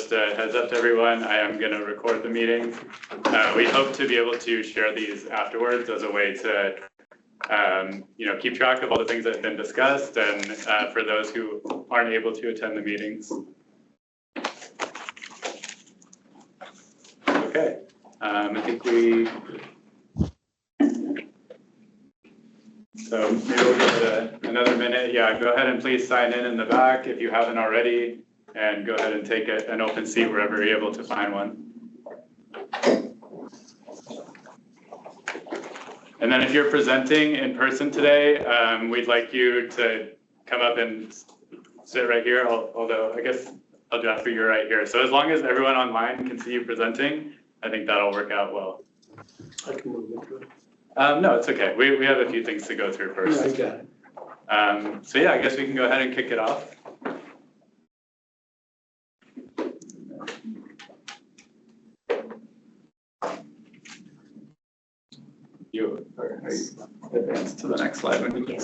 Just a heads up to everyone, I am going to record the meeting. We hope to be able to share these afterwards as a way to keep track of all the things that have been discussed, and for those who aren't able to attend the meetings. Okay, I think so maybe we'll give it another minute. Yeah, go ahead and please sign in the back if you haven't already, and go ahead and take an open seat wherever you're able to find one. And then if you're presenting in person today, we'd like you to come up and sit right here, although I guess I'll do that for you right here. So as long as everyone online can see you presenting, I think that'll work out well. I can move into it. No, it's okay. We have a few things to go through first. Yeah, I got it. So yeah, I guess we can go ahead and kick it off. You advance to the next slide when you can.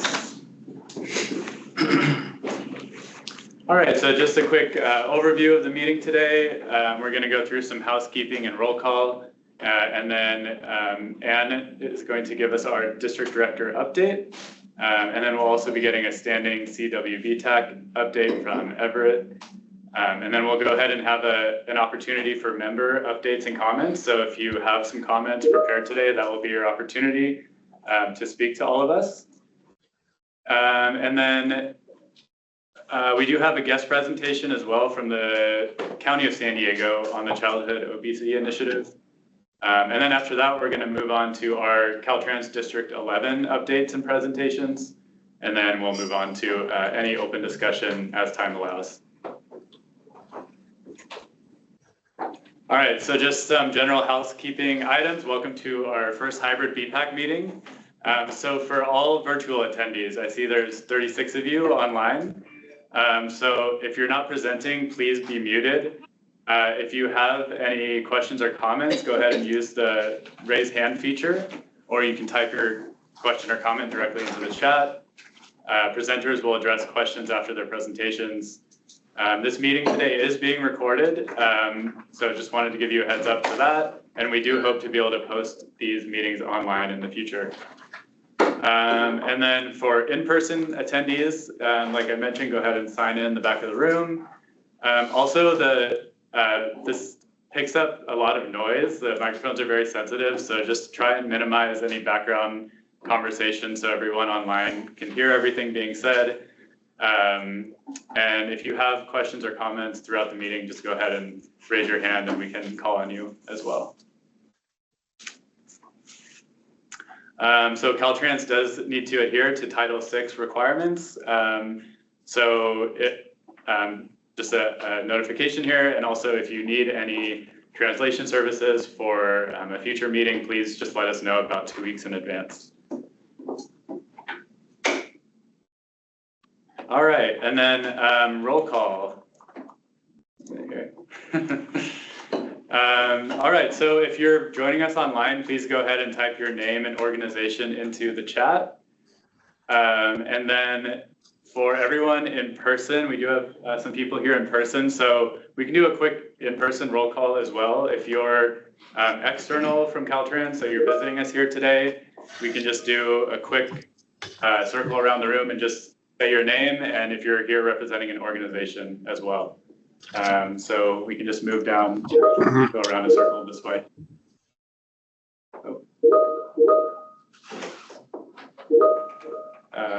All right, so just a quick overview of the meeting today. We're going to go through some housekeeping and roll call, and then Anne is going to give us our district director update, and then we'll also be getting a standing BPAC update from Everett. And then we'll go ahead and have an opportunity for member updates and comments. So if you have some comments prepared today, that will be your opportunity to speak to all of us. And then we do have a guest presentation as well from the County of San Diego on the Childhood Obesity Initiative. And then after that, we're going to move on to our Caltrans District 11 updates and presentations. And then we'll move on to any open discussion as time allows. All right, so just some general housekeeping items. Welcome to our first hybrid BPAC meeting. So for all virtual attendees, I see there's 36 of you online. So if you're not presenting, please be muted. If you have any questions or comments, go ahead and use the raise hand feature, or you can type your question or comment directly into the chat. Presenters will address questions after their presentations. This meeting today is being recorded, so just wanted to give you a heads up for that. And we do hope to be able to post these meetings online in the future. And then for in-person attendees, like I mentioned, go ahead and sign in the back of the room. Also, this picks up a lot of noise. The microphones are very sensitive, so just try and minimize any background conversation so everyone online can hear everything being said. And if you have questions or comments throughout the meeting, just go ahead and raise your hand and we can call on you as well. So Caltrans does need to adhere to Title VI requirements. Just a notification here, and also if you need any translation services for a future meeting, please just let us know about 2 weeks in advance. All right, and then roll call. Okay. All right, so if you're joining us online, please go ahead and type your name and organization into the chat. And then for everyone in person, we do have some people here in person, so we can do a quick in-person roll call as well. If you're external from Caltrans, so you're visiting us here today, we can just do a quick circle around the room and just say your name, and if you're here representing an organization as well. So we can just move down, go around a circle this way. Oh.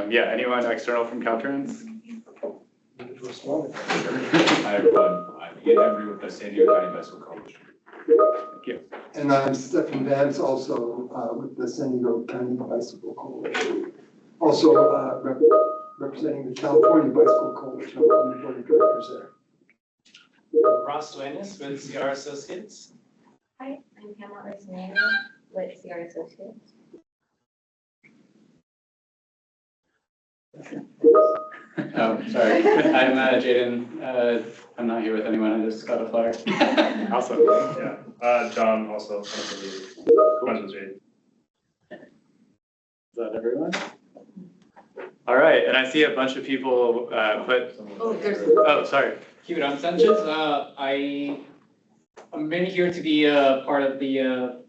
Yeah, anyone external from Caltrans? Hi everyone, I'm Ian Embry with the San Diego County Bicycle Coalition. Thank you. And I'm Stephen Vance, also with the San Diego County Bicycle Coalition. Also representing the California Bicycle Coalition. I'm the board of directors there. Ross Duenas with CR Associates. Hi, I'm Pamela Arsenato with CR Associates. Oh, sorry. I'm Jaden. I'm not here with anyone. I just got a flyer. Awesome. Yeah. John also. Jaden. Is that everyone? All right, and I see a bunch of people put. Oh, there's. Oh, sorry. keep it on Sanchez. I'm mainly here to be part of the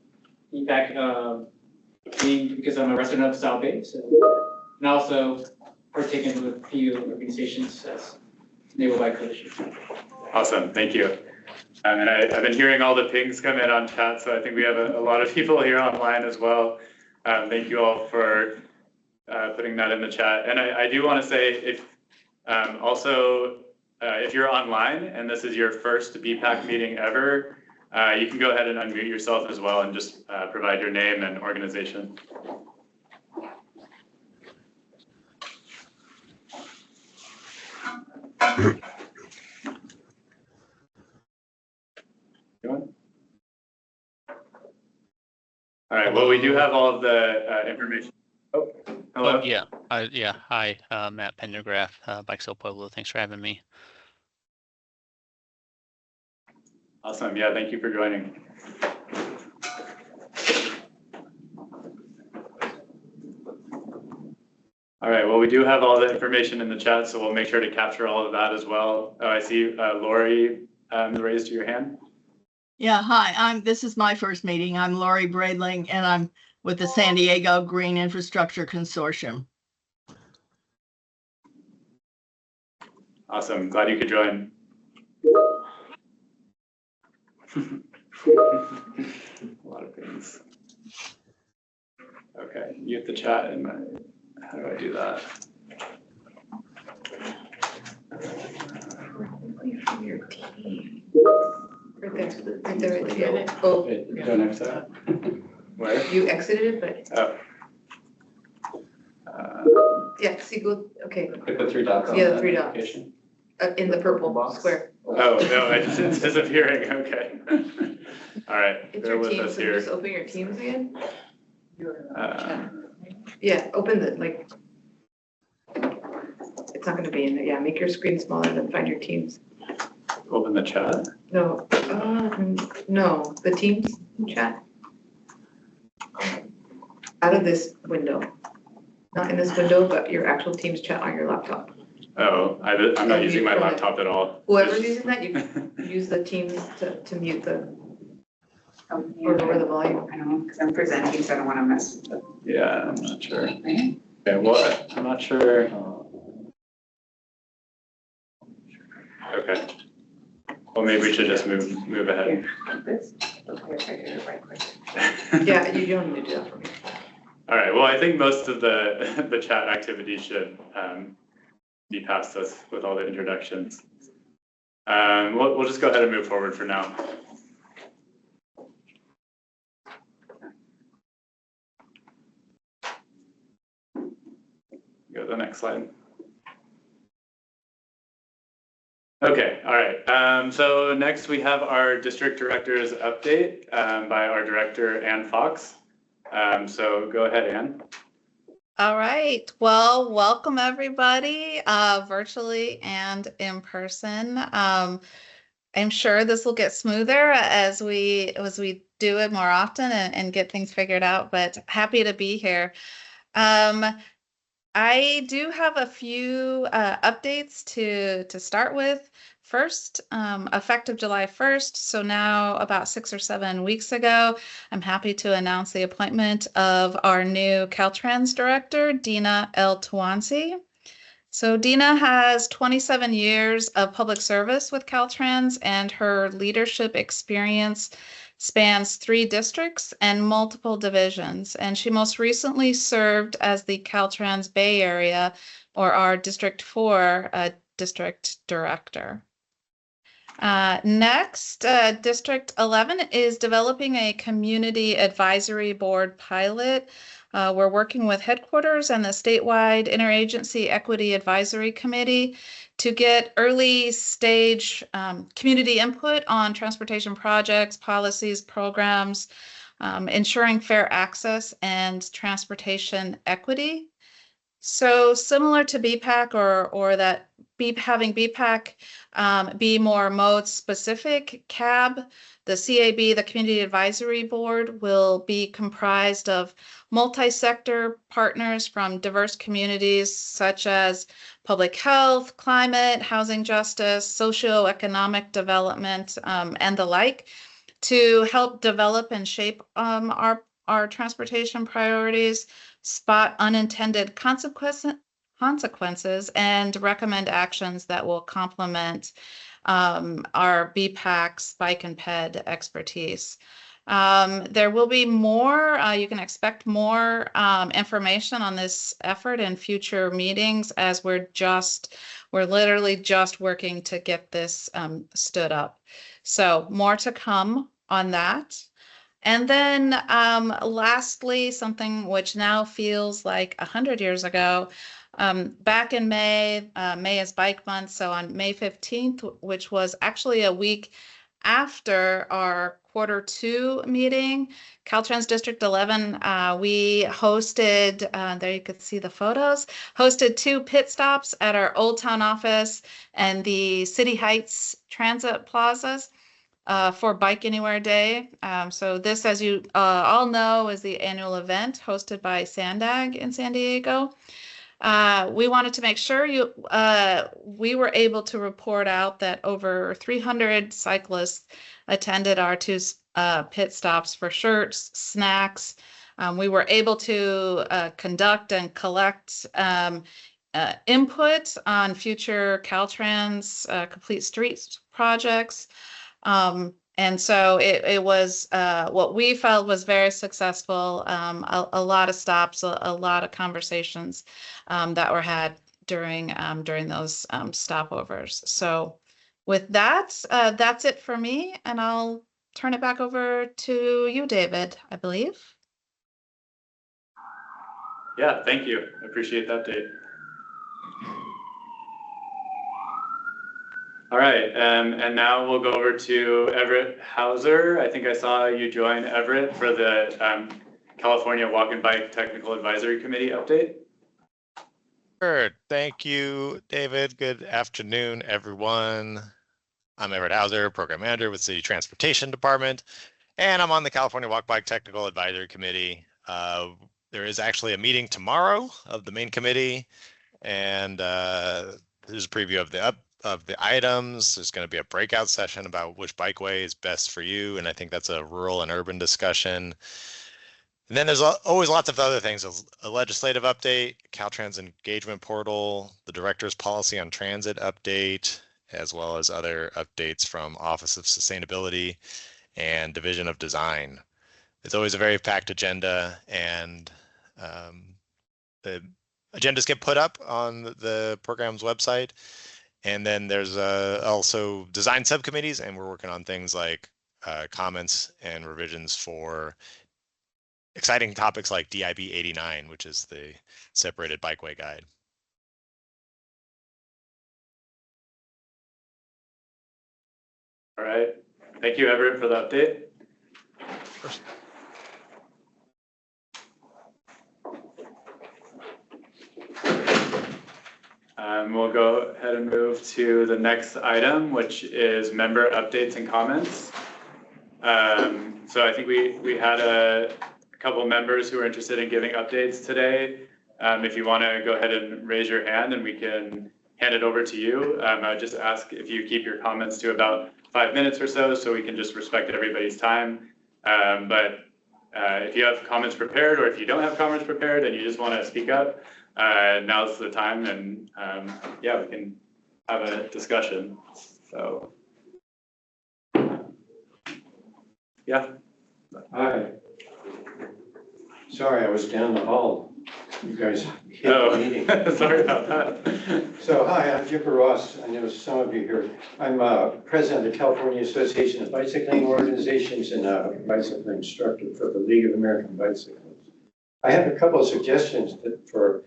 BPAC meeting because I'm a resident of South Bay, so and also partaking with a few organizations as enabled by coalition. Awesome, thank you. And I've been hearing all the pings come in on chat, so I think we have a lot of people here online as well. Thank you all for putting that in the chat. And I do want to say, if if you're online and this is your first BPAC meeting ever, you can go ahead and unmute yourself as well and just provide your name and organization. All right, well, we do have all of the information. Oh, hello. Yeah. Hi, Matt Pendergraph, Bicyclist Pueblo. Thanks for having me. Awesome. Yeah, thank you for joining. All right, well, we do have all the information in the chat, so we'll make sure to capture all of that as well. Oh, I see Lori raised your hand. Yeah, hi, this is my first meeting. I'm Lori Bradling, and I'm with the San Diego Green Infrastructure Consortium. Awesome, glad you could join. A lot of things. Okay, mute the chat and how do I do that? From your team. Right there, right there. Oh, Wait, go next to that. Where? you exited it, but Oh. yeah, see, go, okay, Click the three dots on Yeah, the that three dots. notification. in the purple Box. square. Oh, no, it's disappearing. Okay. All right, It's bear your with team, us so here. just open your teams again. Uh, Yeah, open the, like, it's not gonna be in there. Yeah, make your screen smaller and then find your teams. Open the chat. No, no, the teams chat. Out of this window. Not in this window, but your actual teams chat on your laptop. Oh, I'm not And using mute my from it. laptop at all. Whoever's using that, you can use the teams to mute the, or lower the volume. I don't know, because I'm presenting, so I don't want to mess with Yeah, I'm not sure. the. Okay, well, I'm not sure. Okay. Well, maybe we should just move ahead. This, okay, if I did it right quick. Yeah, you don't need to do that for me. All right, well, I think most of the chat activity should be past us with all the introductions. We'll just go ahead and move forward for now. Go to the next slide. Okay, all right. So next we have our district director's update by our director, Ann Fox. So go ahead, Ann. All right. Well, welcome everybody, virtually and in person. I'm sure this will get smoother as we do it more often and get things figured out, but happy to be here. I do have a few updates to start with. First, effective July 1st, so now about 6 or 7 weeks ago, I'm happy to announce the appointment of our new Caltrans director, Dina El Tawansi. So Dina has 27 years of public service with Caltrans, and her leadership experience spans 3 districts and multiple divisions. And she most recently served as the Caltrans Bay Area, or our District 4 district director. Next, District 11 is developing a community advisory board pilot. We're working with headquarters and the statewide interagency equity advisory committee to get early stage community input on transportation projects, policies, programs, ensuring fair access and transportation equity. So similar to BPAC or that having BPAC be more mode specific. CAB, the CAB, the Community Advisory Board, will be comprised of multi-sector partners from diverse communities such as public health, climate, housing justice, socioeconomic development, and the like, to help develop and shape our transportation priorities, spot unintended consequences, and recommend actions that will complement our BPAC's bike and ped expertise. There will be more, you can expect more information on this effort in future meetings, as we're literally just working to get this stood up. So more to come on that. And then lastly, something which now feels like 100 years ago, back in May, May is Bike Month, so on May 15th, which was actually a week after our Q2 meeting, Caltrans District 11, we hosted, there you could see the photos, hosted 2 pit stops at our Old Town office and the City Heights Transit plazas for Bike Anywhere Day. So this, as you all know, is the annual event hosted by Sandag in San Diego. We wanted to make sure we were able to report out that over 300 cyclists attended our 2 pit stops for shirts, snacks. We were able to conduct and collect input on future Caltrans complete streets projects. And so it was what we felt was very successful. A lot of stops, a lot of conversations that were had during those stopovers. So with that, that's it for me, and I'll turn it back over to you, David, I believe. Yeah, thank you. I appreciate that, Dave. All right, and now we'll go over to Everett Hauser. I think I saw you join Everett for the California Walk and Bike Technical Advisory Committee update. Sure. Thank you, David. Good afternoon, everyone. I'm Everett Hauser, Program Manager with City Transportation Department, and I'm on the California Walk Bike Technical Advisory Committee. There is actually a meeting tomorrow of the main committee, and this is a preview of the items. There's going to be a breakout session about which bikeway is best for you, and I think that's a rural and urban discussion. And then there's always lots of other things, a legislative update, Caltrans engagement portal, the director's policy on transit update, as well as other updates from Office of Sustainability and Division of Design. It's always a very packed agenda, and the agendas get put up on the program's website. And then there's also design subcommittees, and we're working on things like comments and revisions for exciting topics like DIB 89, which is the separated bikeway guide. All right, thank you, Everett, for the update. We'll go ahead and move to the next item, which is member updates and comments. So I think we had a couple members who are interested in giving updates today. If you want to go ahead and raise your hand, and we can hand it over to you. I would just ask if you keep your comments to about 5 minutes or so we can just respect everybody's time. But if you have comments prepared, or if you don't have comments prepared and you just want to speak up, now's the time, and yeah, we can have a discussion. So, yeah. Hi. Sorry, I was down the hall. You guys hit the meeting. Sorry about that. So, hi, I'm Jipper Ross. I know some of you here. I'm president of the California Association of Bicycling Organizations and a bicycling instructor for the League of American Bicyclists. I have a couple of suggestions for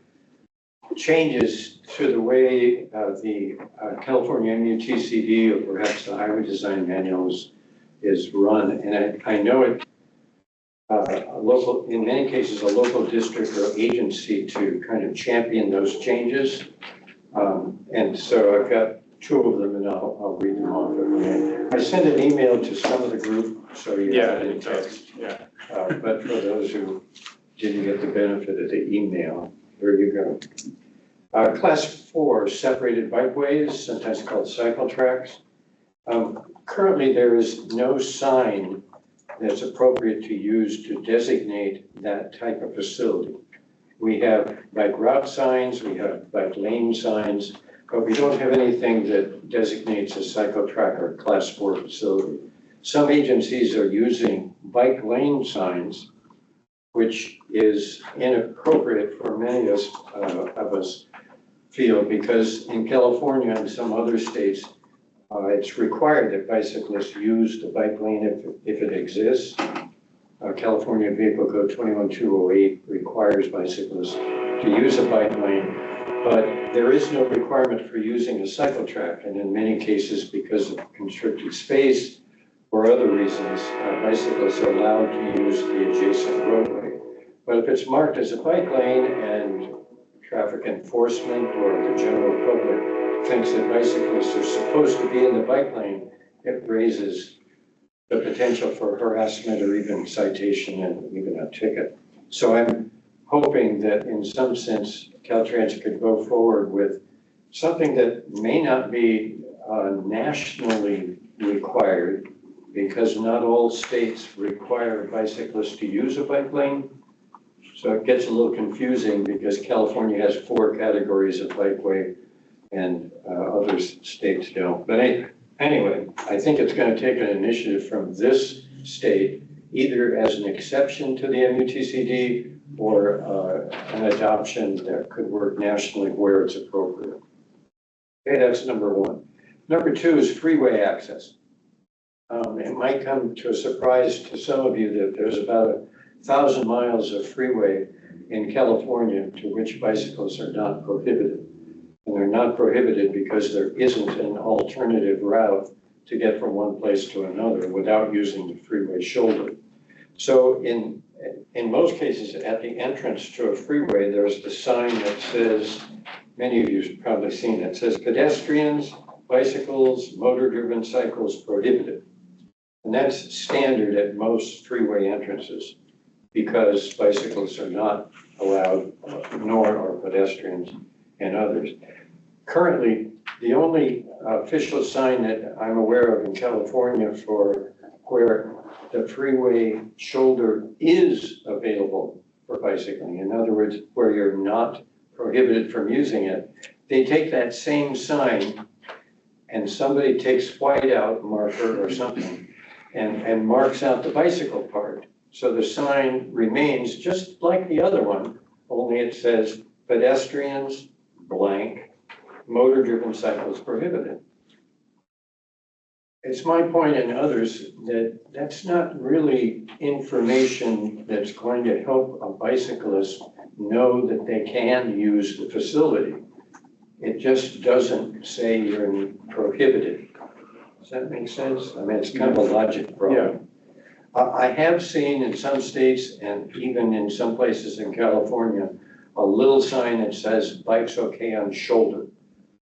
changes to the way the California MUTCD, or perhaps the Highway Design Manual, is run. And I know it, in many cases, a local district or agency to kind of champion those changes. And so I've got two of them, and I'll read them off if I may. I sent an email to some of the group, so you have it in text. Yeah. But for those who didn't get the benefit of the email, here you go. Class 4, separated bikeways, sometimes called cycle tracks. Currently, there is no sign that's appropriate to use to designate that type of facility. We have bike route signs, we have bike lane signs, but we don't have anything that designates a cycle track or class 4 facility. Some agencies are using bike lane signs, which is inappropriate for many of us feel, because in California and some other states, it's required that bicyclists use the bike lane if it exists. California Vehicle Code 21208 requires bicyclists to use a bike lane, but there is no requirement for using a cycle track. And in many cases, because of constricted space or other reasons, bicyclists are allowed to use the adjacent roadway. But if it's marked as a bike lane and traffic enforcement or the general public thinks that bicyclists are supposed to be in the bike lane, it raises the potential for harassment or even citation and even a ticket. So I'm hoping that in some sense, Caltrans could go forward with something that may not be nationally required, because not all states require bicyclists to use a bike lane. So it gets a little confusing because California has 4 categories of bikeway and other states don't. But anyway, I think it's going to take an initiative from this state, either as an exception to the MUTCD or an adoption that could work nationally where it's appropriate. Okay, that's number 1. Number 2 is freeway access. It might come to a surprise to some of you that there's about 1,000 miles of freeway in California to which bicycles are not prohibited. And they're not prohibited because there isn't an alternative route to get from one place to another without using the freeway shoulder. So in most cases, at the entrance to a freeway, there's the sign that says, many of you have probably seen it, says pedestrians, bicycles, motor-driven cycles prohibited. And that's standard at most freeway entrances, because bicycles are not allowed, nor are pedestrians and others. Currently, the only official sign that I'm aware of in California for where the freeway shoulder is available for bicycling, in other words, where you're not prohibited from using it, they take that same sign and somebody takes whiteout marker or something and marks out the bicycle part. So the sign remains just like the other one, only it says pedestrians, blank, motor-driven cycles prohibited. It's my point and others that that's not really information that's going to help a bicyclist know that they can use the facility. It just doesn't say you're prohibited. Does that make sense? I mean, it's kind of a logic problem. Yeah. I have seen in some states and even in some places in California, a little sign that says bike's okay on shoulder.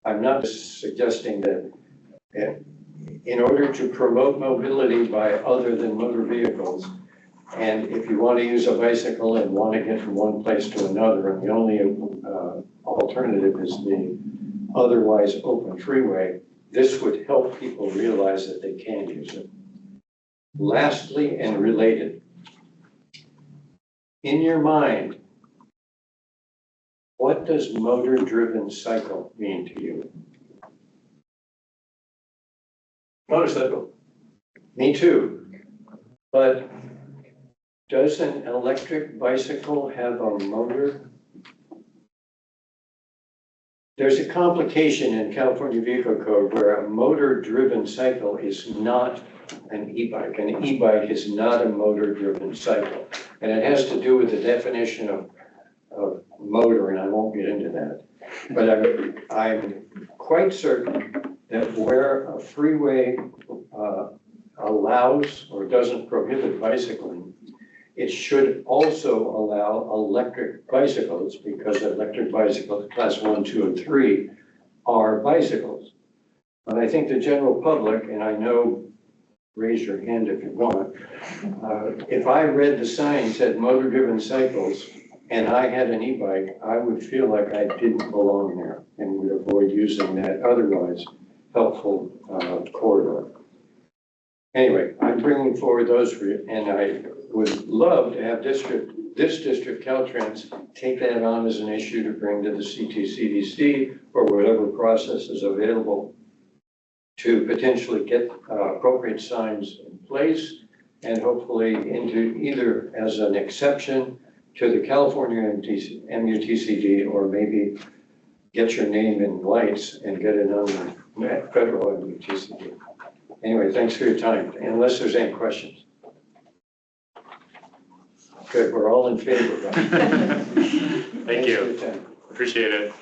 I'm not suggesting that in order to promote mobility by other than motor vehicles, and if you want to use a bicycle and want to get from one place to another, and the only alternative is the otherwise open freeway, this would help people realize that they can use it. Lastly, and related, in your mind, what does motor-driven cycle mean to you? Motorcycle. Me too. But does an electric bicycle have a motor? There's a complication in California Vehicle Code where a motor-driven cycle is not an e-bike. An e-bike is not a motor-driven cycle. And it has to do with the definition of motor, and I won't get into that. But I'm quite certain that where a freeway allows or doesn't prohibit bicycling, it should also allow electric bicycles, because electric bicycles, class 1, 2, and 3, are bicycles. But I think the general public, and I know, raise your hand if you want, if I read the sign said motor-driven cycles and I had an e-bike, I would feel like I didn't belong there and would avoid using that otherwise helpful corridor. Anyway, I'm bringing forward those for you, and I would love to have this district, Caltrans, take that on as an issue to bring to the CTCDC or whatever process is available to potentially get appropriate signs in place and hopefully into either as an exception to the California MUTCD or maybe get your name in lights and get it on the federal MUTCD. Anyway, thanks for your time. Unless there's any questions. Good, we're all in favor, right? Thank you. Appreciate it.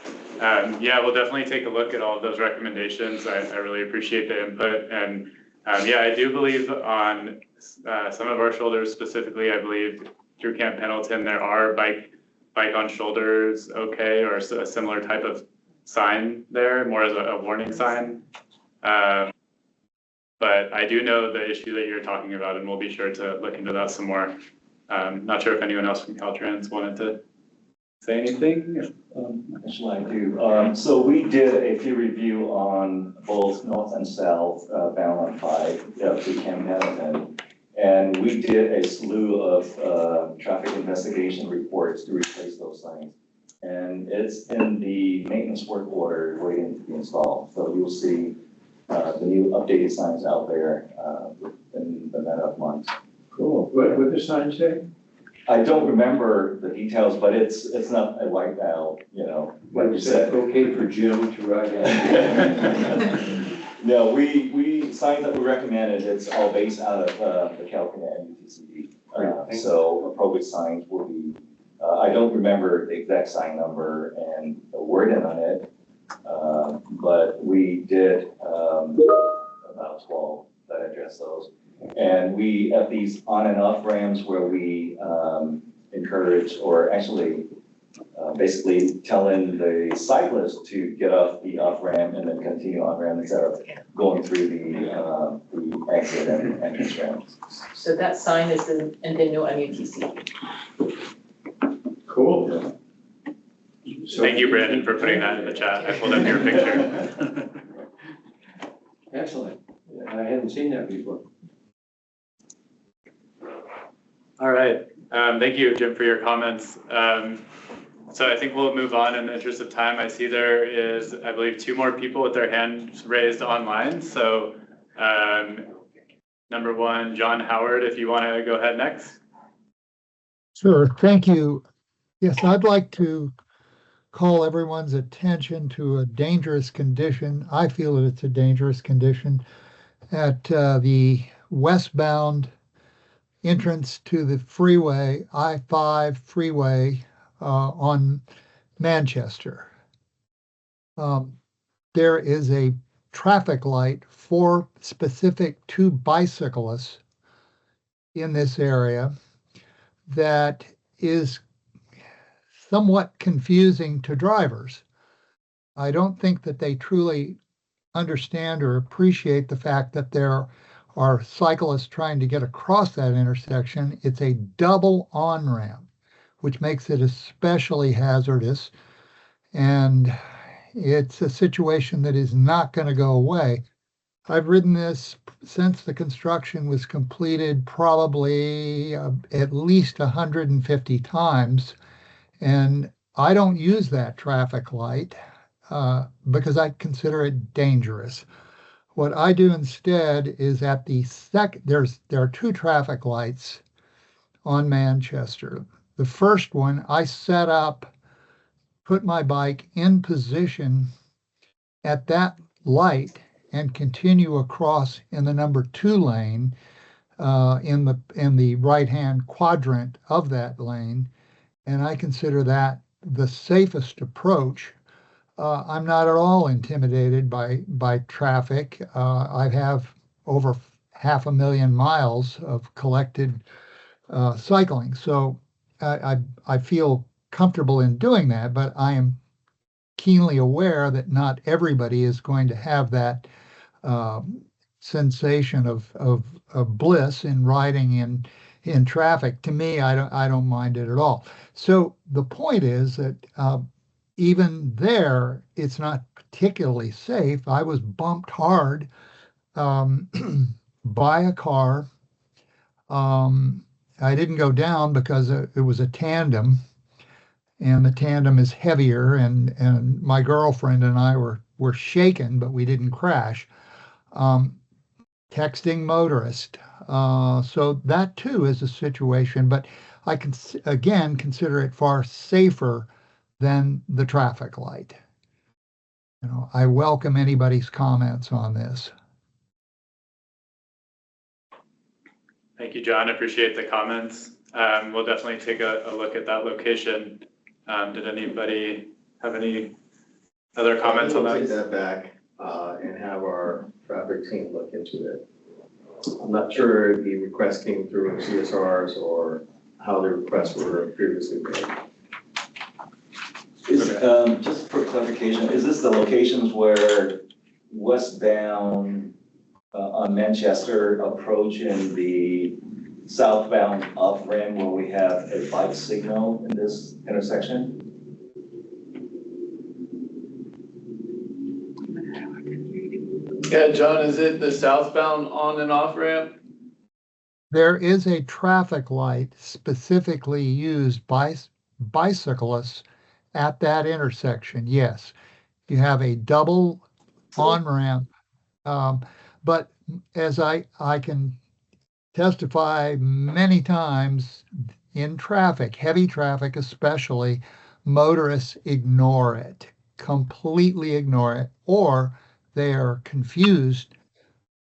Yeah, we'll definitely take a look at all of those recommendations. I really appreciate the input. And yeah, I do believe on some of our shoulders specifically, I believe through Camp Pendleton, there are bike on shoulders, okay, or a similar type of sign there, more as a warning sign. But I do know the issue that you're talking about, and we'll be sure to look into that some more. Not sure if anyone else from Caltrans wanted to say anything. Actually, I do. So we did a peer review on both north and south bound on 5 to Camp Pendleton. And we did a slew of traffic investigation reports to replace those signs. And it's in the maintenance work order waiting to be installed. So you'll see the new updated signs out there in the matter of months. Cool. What would the sign say? I don't remember the details, but it's not a white out, you know, like you said. Okay for Jim to write out. No, we signs that we recommended, it's all based out of the California MUTCD. So appropriate signs will be, I don't remember the exact sign number and the wording on it, but we did about 12 that address those. And we, at these on and off ramps where we encourage, or actually basically telling the cyclist to get off the off ramp and then continue on ramp instead of going through the exit and entrance ramps. So that sign is in the new MUTC. Cool. So thank you, Brandon, for putting that in the chat. I pulled up your picture. Excellent. I hadn't seen that before. All right. Thank you, Jim, for your comments. So I think we'll move on in the interest of time. I see there is, I believe, 2 more people with their hands raised online. So number 1, John Howard, if you want to go ahead next. Sure, thank you. Yes, I'd like to call everyone's attention to a dangerous condition. I feel that it's a dangerous condition at the westbound entrance to the freeway, I-5 freeway on Manchester. There is a traffic light specific to bicyclists in this area that is somewhat confusing to drivers. I don't think that they truly understand or appreciate the fact that there are cyclists trying to get across that intersection. It's a double on-ramp, which makes it especially hazardous. And it's a situation that is not going to go away. I've ridden this since the construction was completed, probably at least 150 times. And I don't use that traffic light because I consider it dangerous. What I do instead is at the there are 2 traffic lights on Manchester. The first one, I set up, put my bike in position at that light and continue across in the number 2 lane in the right-hand quadrant of that lane. And I consider that the safest approach. I'm not at all intimidated by traffic. I have over 500,000 miles of collected cycling. So I feel comfortable in doing that, but I am keenly aware that not everybody is going to have that sensation of bliss in riding in traffic. To me, I don't mind it at all. So the point is that even there, it's not particularly safe. I was bumped hard by a car. I didn't go down because it was a tandem, and the tandem is heavier, and my girlfriend and I were shaken, but we didn't crash. Texting motorist. So that too is a situation, but I can again consider it far safer than the traffic light. You know, I welcome anybody's comments on this. Thank you, John. Appreciate the comments. We'll definitely take a look at that location. Did anybody have any other comments on that? We'll take that back and have our traffic team look into it. I'm not sure if the request came through CSRs or how the requests were previously made. Is, just for clarification, is this the locations where westbound on Manchester approaching the southbound off-ramp where we have a bike signal in this intersection? Yeah, John, is it the southbound on and off ramp? There is a traffic light specifically used by bicyclists at that intersection. Yes, you have a double on-ramp, but as I can testify many times in traffic, heavy traffic especially, motorists ignore it, completely ignore it, or they are confused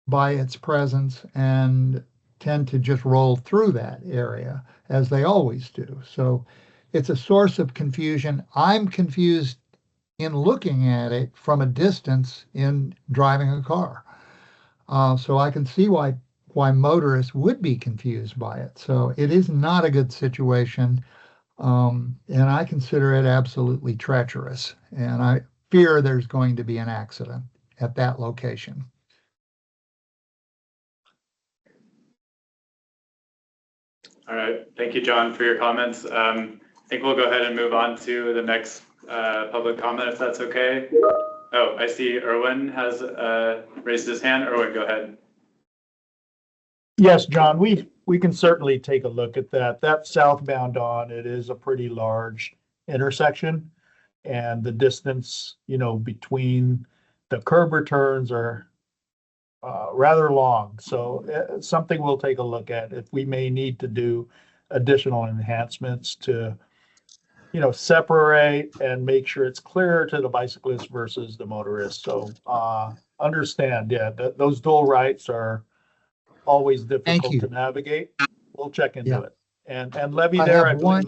by its presence and tend to just roll through that area, as they always do. So it's a source of confusion. I'm confused in looking at it from a distance in driving a car. So I can see why motorists would be confused by it. So it is not a good situation. And I consider it absolutely treacherous. And I fear there's going to be an accident at that location. All right, thank you, John, for your comments. I think we'll go ahead and move on to the next public comment, if that's okay. Oh, I see Erwin has raised his hand. Erwin, go ahead. Yes, John, we can certainly take a look at that. That southbound on, it is a pretty large intersection, and the distance, you know, between the curb returns are rather long. So something we'll take a look at if we may need to do additional enhancements to, you know, separate and make sure it's clear to the bicyclist versus the motorist. So understand, yeah, those dual rights are always difficult to navigate. We'll check into it. And Levy there, I believe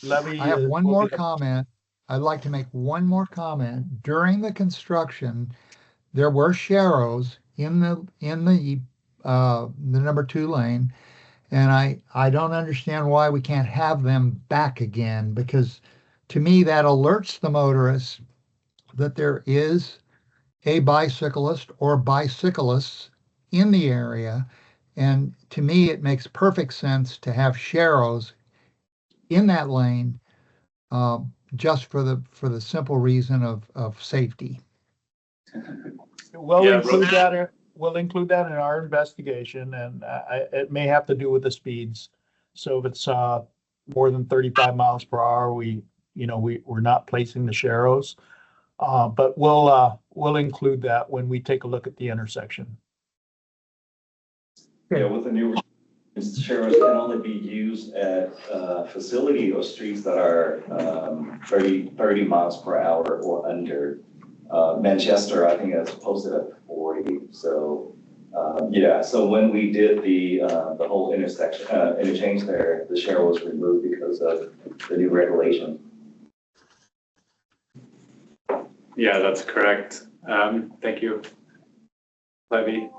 Levy. I have one more comment. I'd like to make one more comment. During the construction, there were sharrows in the number 2 lane, and I don't understand why we can't have them back again, because to me that alerts the motorists that there is a bicyclist or bicyclists in the area. And to me, it makes perfect sense to have sharrows in that lane, just for the simple reason of safety. We'll include that in our investigation, and it may have to do with the speeds. So if it's more than 35 miles per hour, we're not placing the sharrows. But we'll include that when we take a look at the intersection. Yeah, with the new sharrows can only be used at facility or streets that are 30 miles per hour or under. Manchester, I think, is posted at 40. So yeah, so when we did the whole interchange there, the sharrow was removed because of the new regulation. Yeah, that's correct. Thank you, Levy.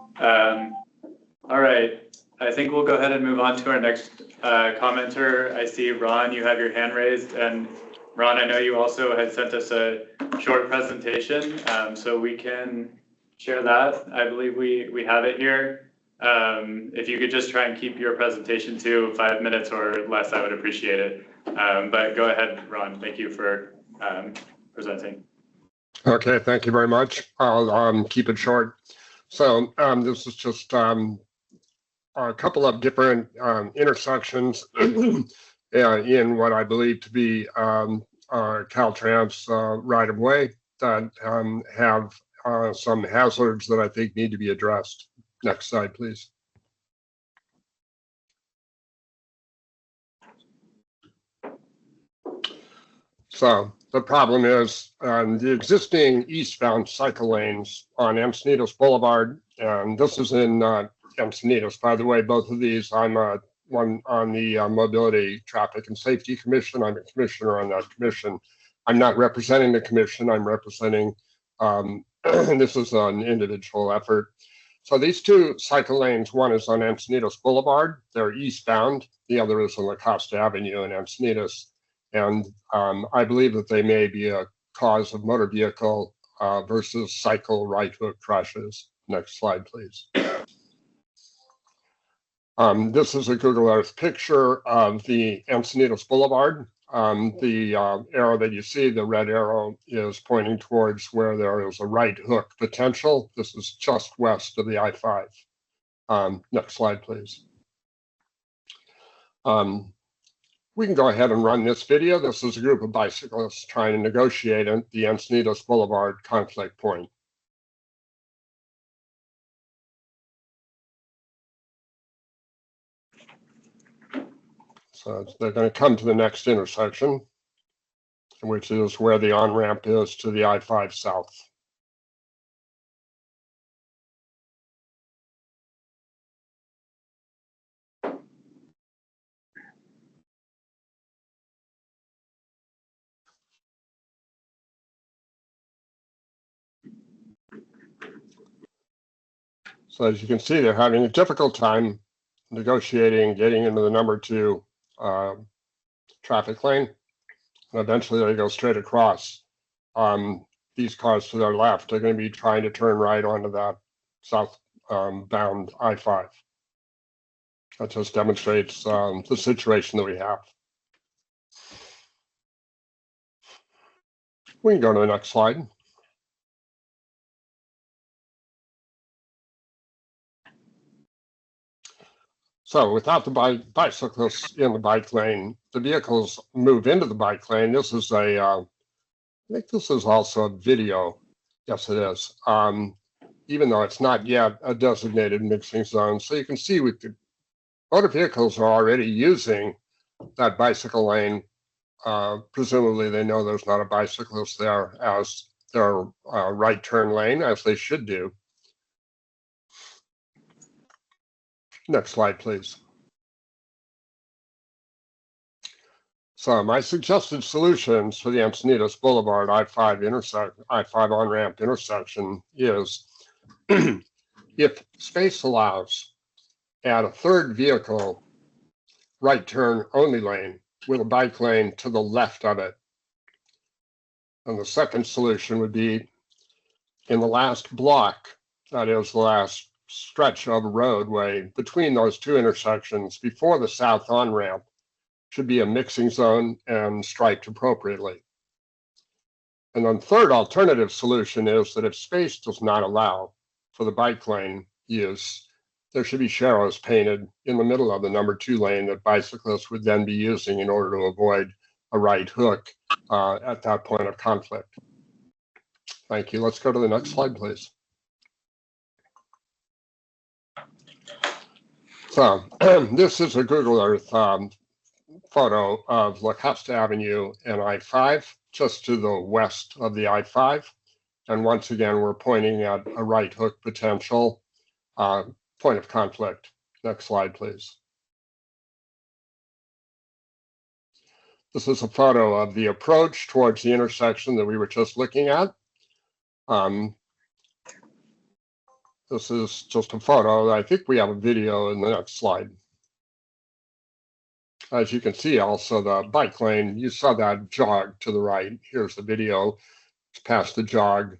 All right, I think we'll go ahead and move on to our next commenter. I see Ron, you have your hand raised, and Ron, I know you also had sent us a short presentation, so we can share that. I believe we have it here. If you could just try and keep your presentation to 5 minutes or less, I would appreciate it. But go ahead, Ron. Thank you for presenting. Okay, thank you very much. I'll keep it short. So this is just a couple of different intersections in what I believe to be Caltrans right-of-way that have some hazards that I think need to be addressed. Next slide, please. So the problem is the existing eastbound cycle lanes on Encinitas Boulevard, and this is in Encinitas, by the way. Both of these, I'm one on the Mobility, Traffic, and Safety Commission. I'm a commissioner on that commission. I'm not representing the commission. I'm representing, this is an individual effort. So these two cycle lanes, one is on Encinitas Boulevard. They're eastbound. The other is on La Costa Avenue in Encinitas. And I believe that they may be a cause of motor vehicle versus cycle right hook crashes. Next slide, please. This is a Google Earth picture of the Encinitas Boulevard. The arrow that you see, the red arrow, is pointing towards where there is a right hook potential. This is just west of the I-5. Next slide, please. We can go ahead and run this video. This is a group of bicyclists trying to negotiate at the Encinitas Boulevard conflict point. So they're going to come to the next intersection, which is where the on-ramp is to the I-5 south. So as you can see, they're having a difficult time negotiating, getting into the number 2 traffic lane. And eventually they go straight across. These cars to their left are going to be trying to turn right onto that southbound I-5. That just demonstrates the situation that we have. We can go to the next slide. So without the bicyclists in the bike lane, the vehicles move into the bike lane. This is a, I think this is also a video. Yes, it is. Even though it's not yet a designated mixing zone. So you can see with the motor vehicles are already using that bicycle lane. Presumably they know there's not a bicyclist there as their right turn lane, as they should do. Next slide, please. So my suggested solutions for the Encinitas Boulevard I-5 on-ramp intersection is if space allows, add a third vehicle right turn only lane with a bike lane to the left of it. And the second solution would be in the last block, that is the last stretch of a roadway between those two intersections before the south on-ramp should be a mixing zone and striped appropriately. And then third alternative solution is that if space does not allow for the bike lane use, there should be sharrows painted in the middle of the number 2 lane that bicyclists would then be using in order to avoid a right hook at that point of conflict. Thank you. Let's go to the next slide, please. So this is a Google Earth photo of La Costa Avenue and I-5, just to the west of the I-5. And once again, we're pointing at a right hook potential point of conflict. Next slide, please. This is a photo of the approach towards the intersection that we were just looking at. This is just a photo. I think we have a video in the next slide. as you can see, also the bike lane, you saw that jog to the right. Here's the video. It's past the jog.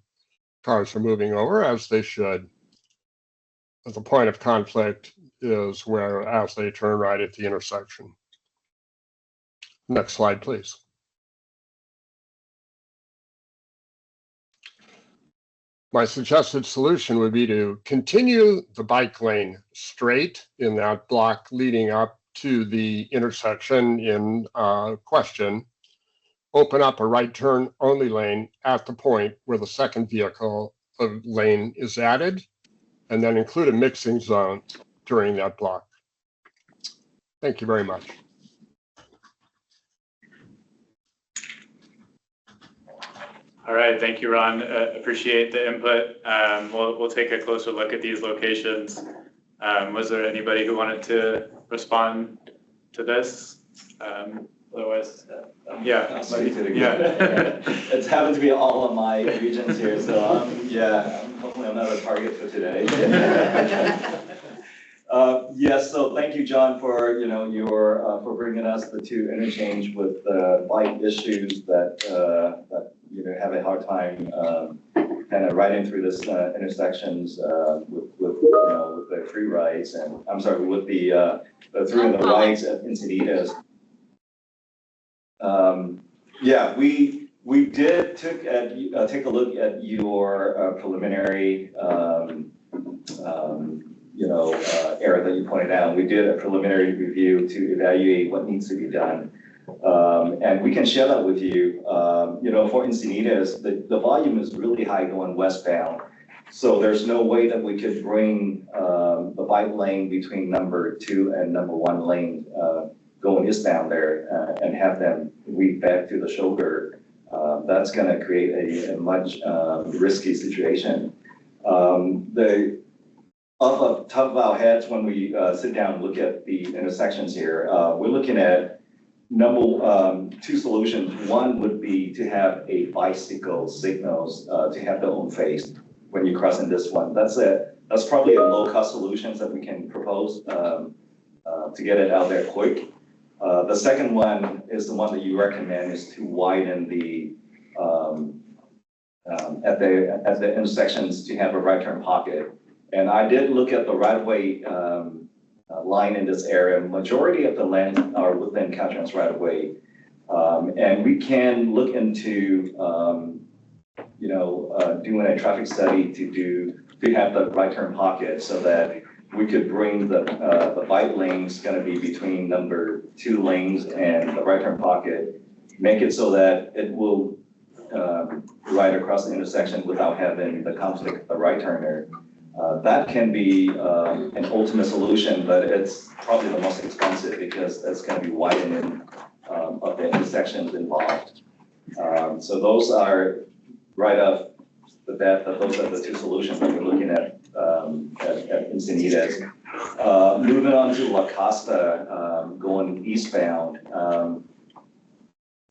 Cars are moving over as they should. The point of conflict is where as they turn right at the intersection. Next slide, please. My suggested solution would be to continue the bike lane straight in that block leading up to the intersection in question, open up a right turn only lane at the point where the second vehicle lane is added, and then include a mixing zone during that block. Thank you very much. All right, thank you, Ron. Appreciate the input. We'll take a closer look at these locations. Was there anybody who wanted to respond to this? Otherwise, yeah. I'll speak to it Yeah. again. It's happened to be all of my regions here, so hopefully I'm not a target for today. Yes, so thank you, John, for for bringing us the two interchange with bike issues that have a hard time kind of riding through this intersections with the free rides and with the through and the rides at Encinitas. We did take a look at your preliminary area that you pointed out. We did a preliminary review to evaluate what needs to be done. And we can share that with you. For Encinitas, the volume is really high going westbound. So there's no way that we could bring the bike lane between number 2 and number 1 lane going eastbound there and have them weave back to the shoulder. That's going to create a much risky situation. Off the top of our heads, when we sit down and look at the intersections here, we're looking at number 2 solutions. One would be to have a bicycle signals to have their own face when you cross in this one. That's probably a low-cost solution that we can propose to get it out there quick. The second one is the one that you recommend, is to widen the at the intersections to have a right turn pocket. And I did look at the right-of-way line in this area. Majority of the lanes are within Caltrans right-of-way, and we can look into doing a traffic study to have the right turn pocket so that we could bring the bike lanes going to be between number 2 lanes and the right turn pocket, make it so that it will ride across the intersection without having the conflict of the right turner. That can be an ultimate solution, but it's probably the most expensive because it's going to be widening of the intersections involved. So those are right off the bat, those are the 2 solutions that we're looking at Encinitas. Moving on to La Costa, going eastbound.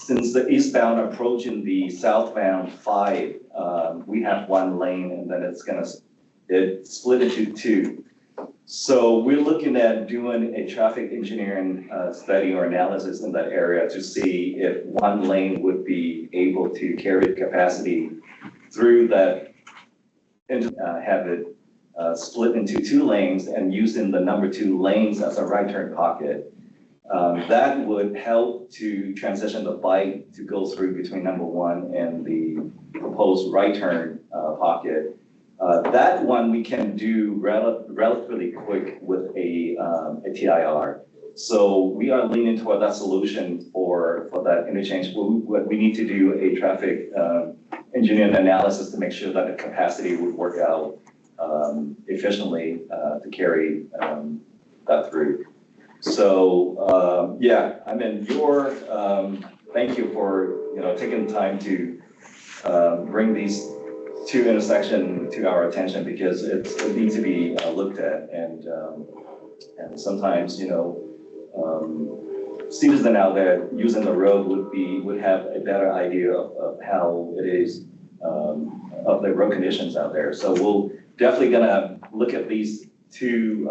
Since the eastbound approaching the southbound 5, we have 1 lane, and then it's split into 2. So we're looking at doing a traffic engineering study or analysis in that area to see if 1 lane would be able to carry the capacity through that and have it split into 2 lanes and using the number 2 lanes as a right turn pocket. That would help to transition the bike to go through between number 1 and the proposed right turn pocket. That one we can do relatively quick with a TIR. So we are leaning toward that solution for that interchange. We need to do a traffic engineering analysis to make sure that the capacity would work out efficiently to carry that through. So thank you for taking the time to bring these 2 intersections to our attention, because it needs to be looked at, and sometimes citizens out there using the road would have a better idea of how it is of the road conditions out there. So we'll definitely gonna look at these 2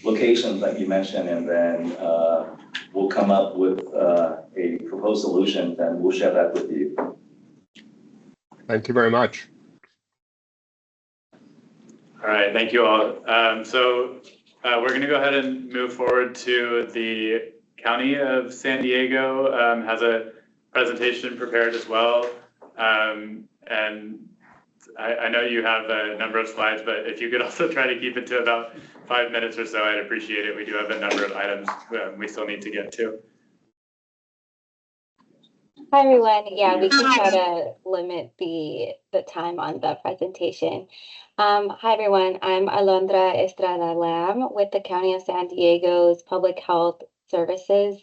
locations that you mentioned, and then we'll come up with a proposed solution, and we'll share that with you. Thank you very much. All right, thank you all. We're going to go ahead and move forward to the County of San Diego has a presentation prepared as well. And I know you have a number of slides, but if you could also try to keep it to about 5 minutes or so, I'd appreciate it. We do have a number of items we still need to get to. Hi, everyone. Yeah, we can try to limit the time on the presentation. Hi, everyone. I'm Alondra Estrada Lam with the County of San Diego's Public Health Services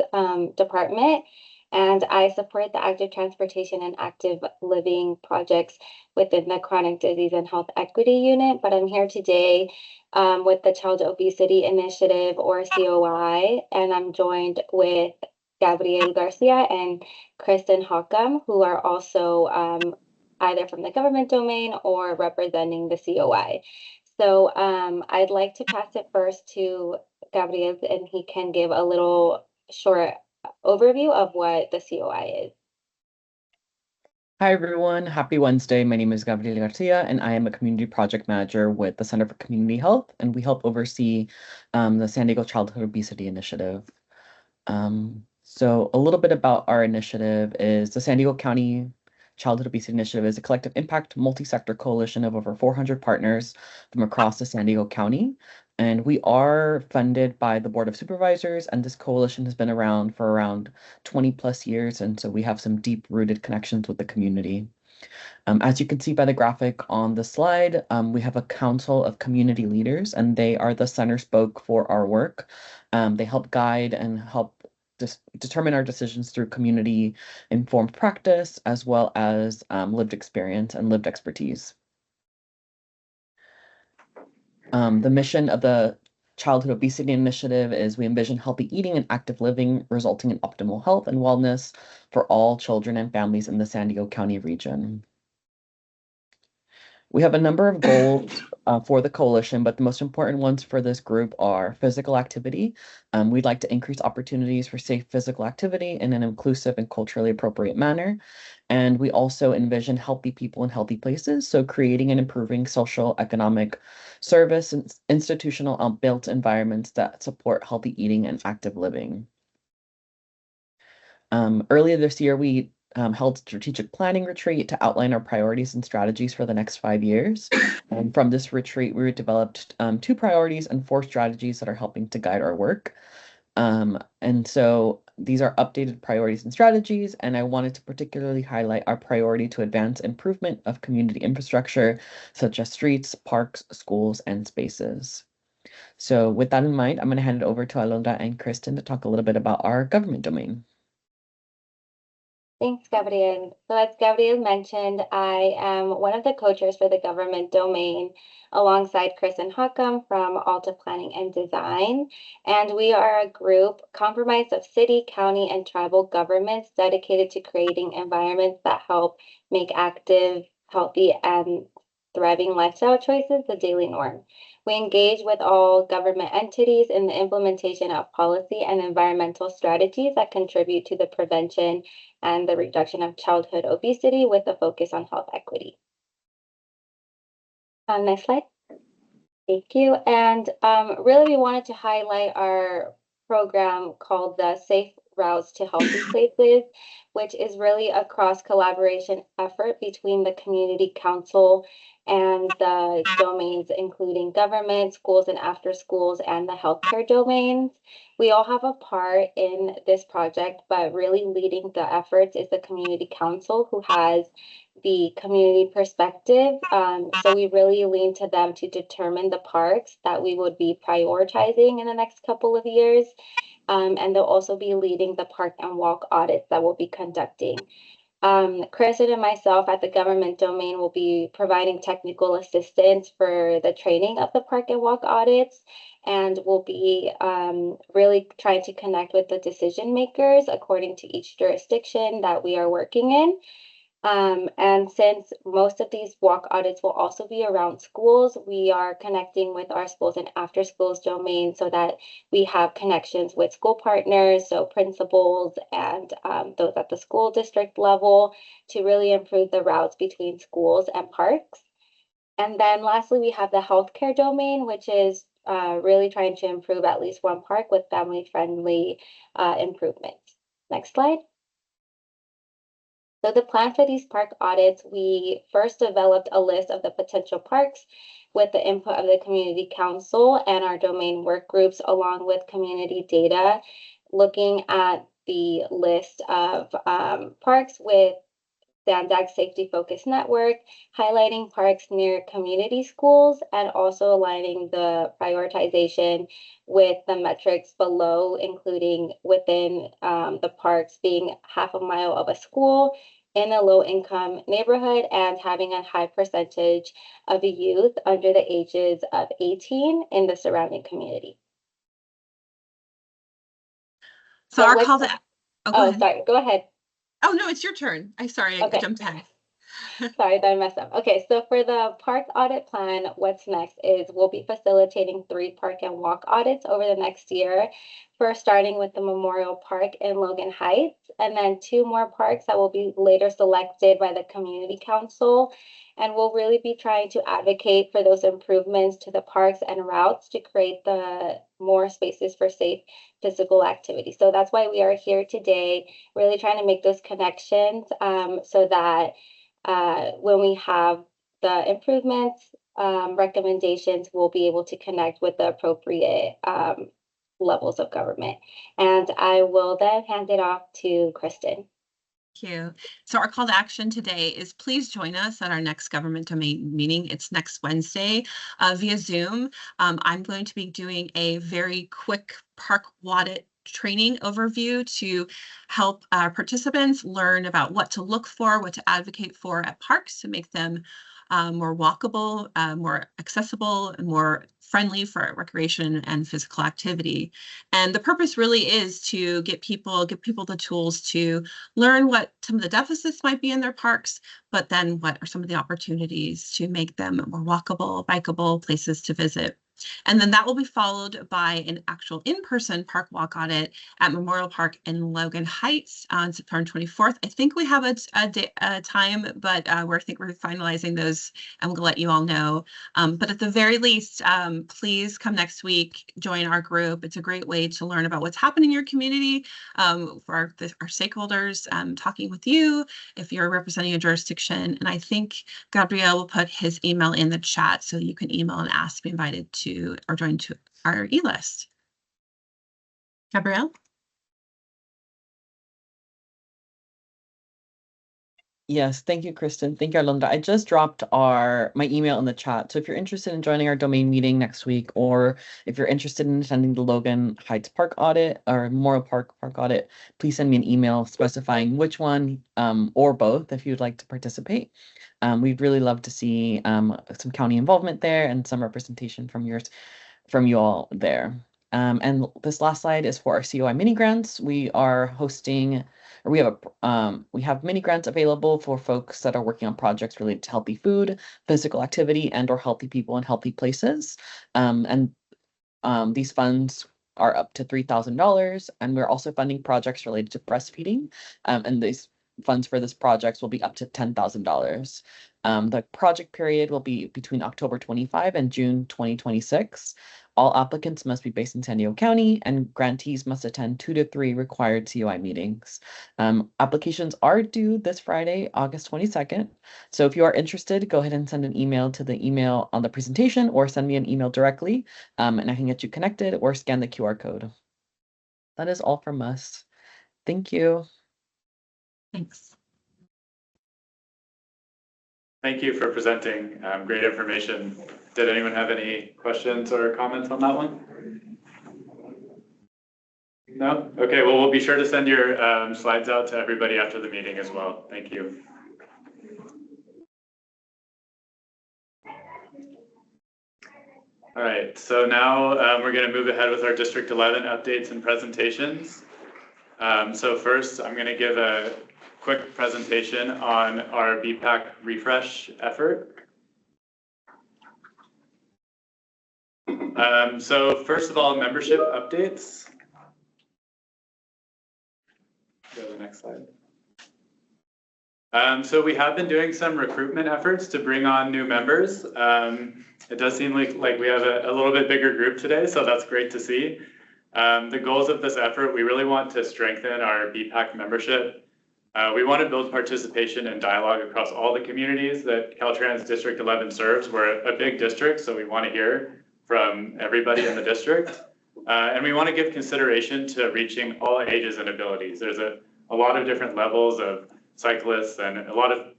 Department, and I support the active transportation and active living projects within the Chronic Disease and Health Equity Unit. But I'm here today with the Child Obesity Initiative, or COI, and I'm joined with Gabriel Garcia and Kristen Hockham, who are also either from the government domain or representing the COI. So I'd like to pass it first to Gabriel, and he can give a little short overview of what the COI is. Hi, everyone. Happy Wednesday. My name is Gabriel Garcia, and I am a community project manager with the Center for Community Health, and we help oversee the San Diego Childhood Obesity Initiative. So a little bit about our initiative is the San Diego County Childhood Obesity Initiative is a collective impact multi-sector coalition of over 400 partners from across the San Diego County. And we are funded by the Board of Supervisors, and this coalition has been around for around 20 plus years. And so we have some deep rooted connections with the community. As you can see by the graphic on the slide, we have a council of community leaders, and they are the center spoke for our work. They help guide and help determine our decisions through community informed practice, as well as lived experience and lived expertise. The mission of the Childhood Obesity Initiative is we envision healthy eating and active living, resulting in optimal health and wellness for all children and families in the San Diego County region. We have a number of goals for the coalition, but the most important ones for this group are physical activity. We'd like to increase opportunities for safe physical activity in an inclusive and culturally appropriate manner. And we also envision healthy people in healthy places, so creating and improving social, economic, service, and institutional built environments that support healthy eating and active living. Earlier this year, we held strategic planning retreat to outline our priorities and strategies for the next 5 years. And from this retreat, we developed 2 priorities and 4 strategies that are helping to guide our work. And so these are updated priorities and strategies, and I wanted to particularly highlight our priority to advance improvement of community infrastructure, such as streets, parks, schools, and spaces. So with that in mind, I'm going to hand it over to Alondra and Kristen to talk a little bit about our government domain. Thanks, Gabriel. So as Gabriel mentioned, I am one of the co-chairs for the government domain alongside Kristen Hockham from Alta Planning and Design. And we are a group comprised of city, county, and tribal governments dedicated to creating environments that help make active, healthy, and thriving lifestyle choices the daily norm. We engage with all government entities in the implementation of policy and environmental strategies that contribute to the prevention and the reduction of childhood obesity with a focus on health equity. Next slide. Thank you. And really, we wanted to highlight our program called the Safe Routes to Healthy Places, which is really a cross-collaboration effort between the community council and the domains, including government, schools and after schools, and the healthcare domains. We all have a part in this project, but really leading the efforts is the community council, who has the community perspective. So we really lean to them to determine the parks that we would be prioritizing in the next couple of years. And they'll also be leading the park and walk audits that we'll be conducting. Kristen and myself at the government domain will be providing technical assistance for the training of the park and walk audits, and we'll be really trying to connect with the decision makers according to each jurisdiction that we are working in. And since most of these walk audits will also be around schools, we are connecting with our schools and after schools domain so that we have connections with school partners, so principals and those at the school district level to really improve the routes between schools and parks. And then lastly, we have the healthcare domain, which is really trying to improve at least one park with family-friendly improvements. Next slide. So the plan for these park audits, we first developed a list of the potential parks with the input of the community council and our domain work groups, along with community data, looking at the list of parks with Sandag Safety Focus Network, highlighting parks near community schools, and also aligning the prioritization with the metrics below, including within the parks being half a mile of a school in a low-income neighborhood and having a high percentage of the youth under the ages of 18 in the surrounding community. So our call to, sorry, go ahead. Oh, no, it's your turn. I'm sorry, I jumped ahead. Sorry, did I mess up? Okay, so for the park audit plan, what's next is we'll be facilitating 3 park and walk audits over the next year. First, starting with the Memorial Park in Logan Heights, and then 2 more parks that will be later selected by the community council. And we'll really be trying to advocate for those improvements to the parks and routes to create the more spaces for safe physical activity. So that's why we are here today, really trying to make those connections so that when we have the improvements, recommendations, we'll be able to connect with the appropriate levels of government. And I will then hand it off to Kristen. Thank you. So our call to action today is please join us at our next government domain meeting. It's next Wednesday via Zoom. I'm going to be doing a very quick park audit training overview to help our participants learn about what to look for, what to advocate for at parks to make them more walkable, more accessible, and more friendly for recreation and physical activity. And the purpose really is to give people the tools to learn what some of the deficits might be in their parks, but then what are some of the opportunities to make them more walkable, bikeable places to visit. And then that will be followed by an actual in-person park walk audit at Memorial Park in Logan Heights on September 24th. I think we have a time, but I think we're finalizing those and we'll let you all know. But at the very least, please come next week, join our group. It's a great way to learn about what's happening in your community for our stakeholders, talking with you if you're representing a jurisdiction. And I think Gabriel will put his email in the chat so you can email and ask to be invited to or join to our e-list. Gabrielle? Yes, thank you, Kristen. Thank you, Arlinda. I just dropped my email in the chat. So if you're interested in joining our domain meeting next week, or if you're interested in attending the Logan Heights Park audit or Memorial Park audit, please send me an email specifying which one or both if you'd like to participate. We'd really love to see some county involvement there and some representation from you all there. And this last slide is for our COI mini grants. We are hosting, or we have mini grants available for folks that are working on projects related to healthy food, physical activity, and or healthy people in healthy places. These funds are up to $3,000, and we're also funding projects related to breastfeeding. And these funds for this project will be up to $10,000. The project period will be between October 25 and June 2026. All applicants must be based in San Diego County, and grantees must attend 2 to 3 required COI meetings. Applications are due this Friday, August 22nd. So if you are interested, go ahead and send an email to the email on the presentation or send me an email directly, and I can get you connected or scan the QR code. That is all from us. Thank you. Thanks. Thank you for presenting. Great information. Did anyone have any questions or comments on that one? No? Okay, well, we'll be sure to send your slides out to everybody after the meeting as well. Thank you. All right, so now we're going to move ahead with our District 11 updates and presentations. So first, I'm going to give a quick presentation on our BPAC refresh effort. So first of all, membership updates. Go to the next slide. So we have been doing some recruitment efforts to bring on new members. It does seem like we have a little bit bigger group today, so that's great to see. The goals of this effort, we really want to strengthen our BPAC membership. We want to build participation and dialogue across all the communities that Caltrans District 11 serves. We're a big district, so we want to hear from everybody in the district. And we want to give consideration to reaching all ages and abilities. There's a lot of different levels of cyclists and a lot of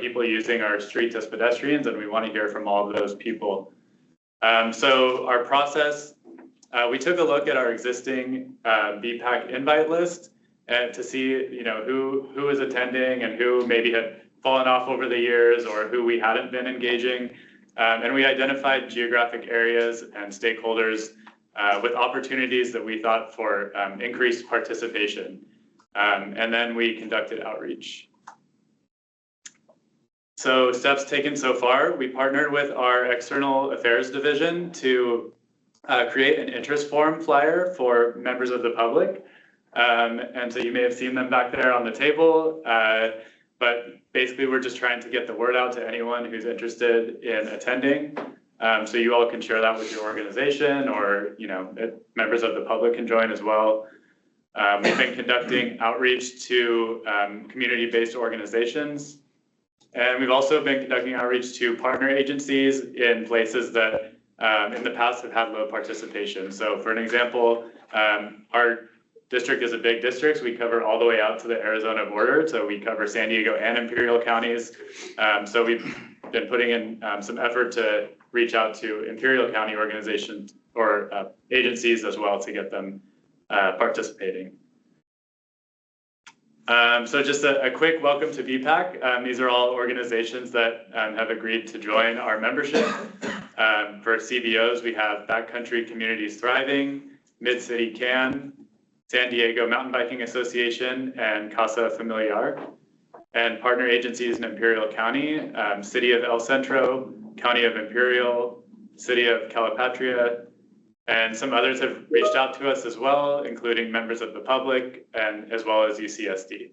people using our streets as pedestrians, and we want to hear from all of those people. So our process, we took a look at our existing BPAC invite list and to see who is attending and who maybe had fallen off over the years or who we hadn't been engaging. And we identified geographic areas and stakeholders with opportunities that we thought for increased participation. And then we conducted outreach. So steps taken so far, we partnered with our External Affairs Division to create an interest form flyer for members of the public. And so you may have seen them back there on the table, but basically we're just trying to get the word out to anyone who's interested in attending. So you all can share that with your organization, or members of the public can join as well. We've been conducting outreach to community-based organizations, and we've also been conducting outreach to partner agencies in places that in the past have had low participation. So for an example, our district is a big district. We cover all the way out to the Arizona border. So we cover San Diego and Imperial counties. So we've been putting in some effort to reach out to Imperial County organizations or agencies as well to get them participating. So just a quick welcome to BPAC. These are all organizations that have agreed to join our membership. For CBOs, we have Backcountry Communities Thriving, Mid-City CAN, San Diego Mountain Biking Association, and Casa Familiar. And partner agencies in Imperial County, City of El Centro, County of Imperial, City of Calipatria, and some others have reached out to us as well, including members of the public and as well as UCSD.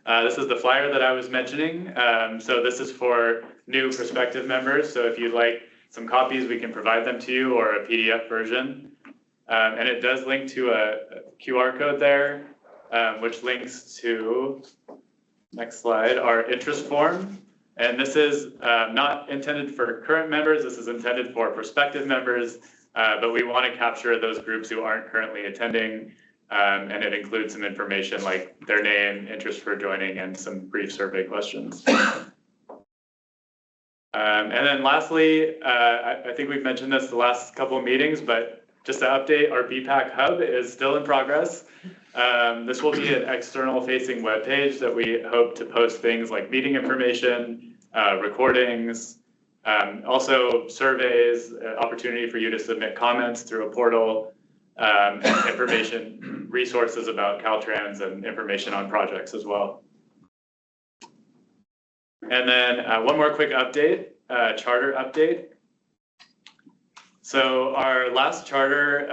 This is the flyer that I was mentioning. So this is for new prospective members. So if you'd like some copies, we can provide them to you, or a PDF version. And it does link to a QR code there, which links to, next slide, our interest form. And this is not intended for current members. This is intended for prospective members, but we want to capture those groups who aren't currently attending. And it includes some information like their name, interest for joining, and some brief survey questions. And then lastly, I think we've mentioned this the last couple of meetings, but just to update, our BPAC hub is still in progress. This will be an external facing webpage that we hope to post things like meeting information, recordings, also surveys, opportunity for you to submit comments through a portal, and information, resources about Caltrans and information on projects as well. And then one more quick update, charter update. So our last charter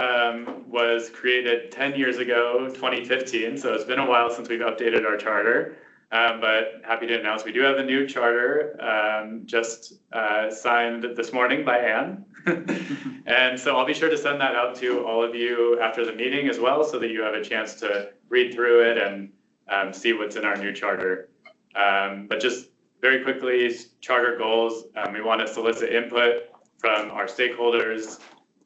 was created 10 years ago, 2015. So it's been a while since we've updated our charter, but happy to announce we do have a new charter just signed this morning by Anne. And so I'll be sure to send that out to all of you after the meeting as well, so that you have a chance to read through it and see what's in our new charter. But just very quickly, charter goals, we want to solicit input from our stakeholders.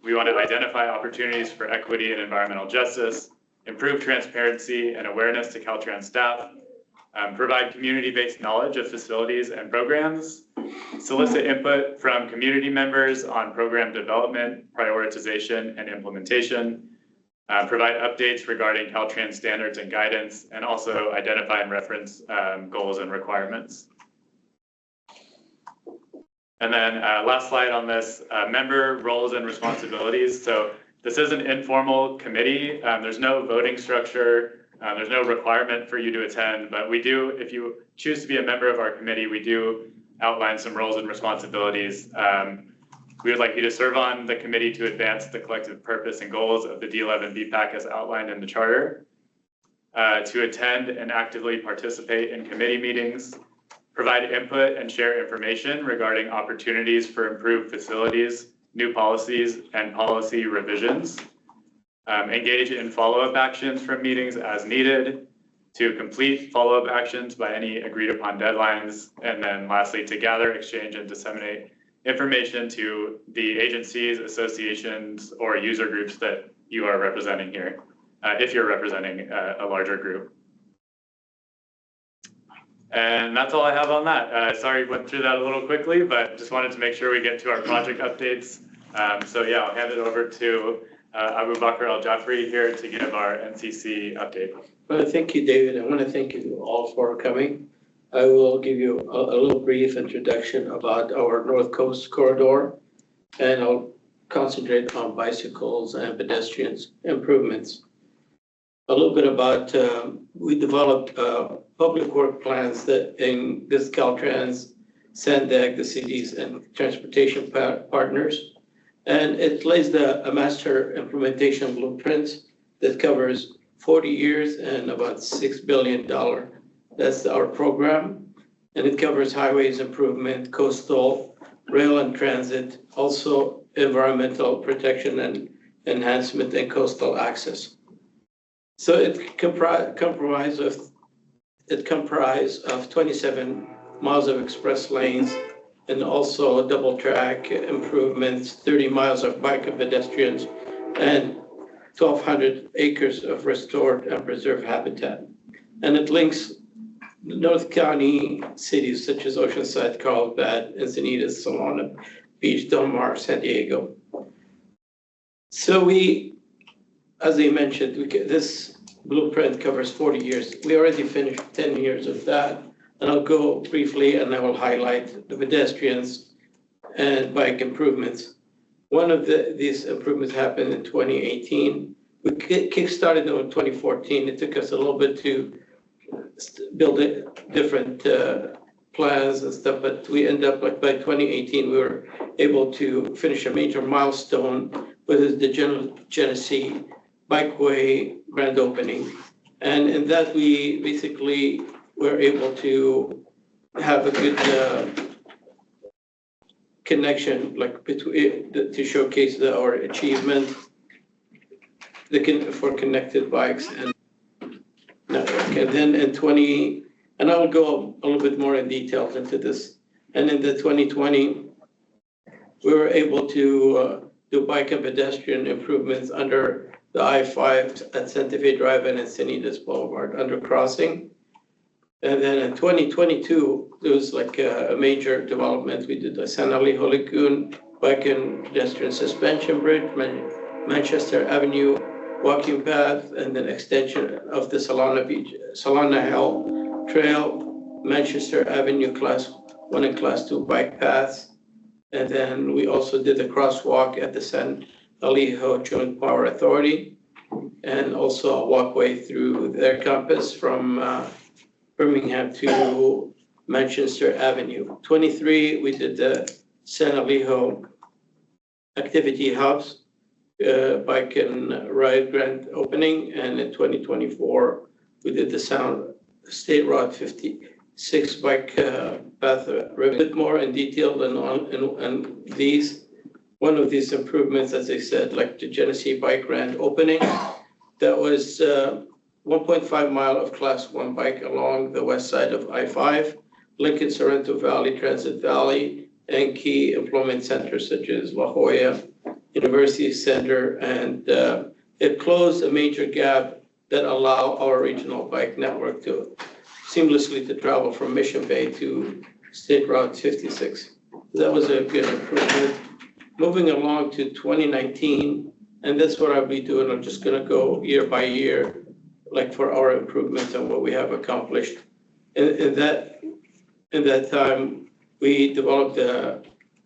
We want to identify opportunities for equity and environmental justice, improve transparency and awareness to Caltrans staff, provide community-based knowledge of facilities and programs, solicit input from community members on program development, prioritization, and implementation, provide updates regarding Caltrans standards and guidance, and also identify and reference goals and requirements. And then last slide on this, member roles and responsibilities. So This is an informal committee. There's no voting structure. There's no requirement for you to attend, but we do, if you choose to be a member of our committee, we do outline some roles and responsibilities. We would like you to serve on the committee to advance the collective purpose and goals of the D11 BPAC as outlined in the charter, to attend and actively participate in committee meetings, provide input and share information regarding opportunities for improved facilities, new policies, and policy revisions, engage in follow-up actions from meetings as needed, to complete follow-up actions by any agreed upon deadlines, and then lastly, to gather, exchange, and disseminate information to the agencies, associations, or user groups that you are representing here, if you're representing a larger group. And that's all I have on that. Sorry, went through that a little quickly, but just wanted to make sure we get to our project updates. So yeah, I'll hand it over to Abu Bakr Al-Jafri here to give our NCC update. Well, thank you, David. I want to thank you all for coming. I will give you a little brief introduction about our North Coast corridor, and I'll concentrate on bicycles and pedestrians improvements. A little bit about, we developed public work plans that in this Caltrans, SANDAG, the cities and transportation partners. And it lays a master implementation blueprint that covers 40 years and about $6 billion. That's our program. And it covers highways improvement, coastal, rail and transit, also environmental protection and enhancement and coastal access. So it comprised of 27 miles of express lanes and also double track improvements, 30 miles of bike and pedestrians, and 1,200 acres of restored and preserved habitat. And it links North County cities such as Oceanside, Carlsbad, Encinitas, Solana Beach, Del Mar, San Diego. So we, as I mentioned, this blueprint covers 40 years. We already finished 10 years of that. And I'll go briefly and I will highlight the pedestrians and bike improvements. One of these improvements happened in 2018. We kickstarted in 2014. It took us a little bit to build different plans and stuff, but we end up like by 2018, we were able to finish a major milestone with the Genesee Bikeway grand opening. And in that, we basically were able to have a good connection, like between to showcase our achievement for connected bikes and network. And then in and I will go a little bit more in details into this. And in the 2020, we were able to do bike and pedestrian improvements under the I-5 at Santa Fe Drive and Encinitas Boulevard under crossing. And then in 2022, there was like a major development. We did the San Alejo Lagoon bike and pedestrian suspension bridge, Manchester Avenue walking path, and then extension of the Solana Hill Trail, Manchester Avenue Class 1 and Class 2 bike paths. And then we also did the crosswalk at the San Alejo Joint Power Authority, and also a walkway through their campus from Birmingham to Manchester Avenue. 23, we did the San Alejo activity hubs, bike and ride grand opening, and in 2024, we did the State Route 56 bike path a bit more in detail than on these. One of these improvements, as I said, like the Genesee bike grand opening, that was 1.5 mile of class 1 bike along the west side of I-5, Lincoln Sorrento Valley, Transit Valley, and key employment centers such as La Jolla, University Center, and it closed a major gap that allow our regional bike network to seamlessly to travel from Mission Bay to State Route 56. That was a good improvement. Moving along to 2019, and that's what I'll be doing. I'm just gonna go year by year, like for our improvements and what we have accomplished. In that time, we developed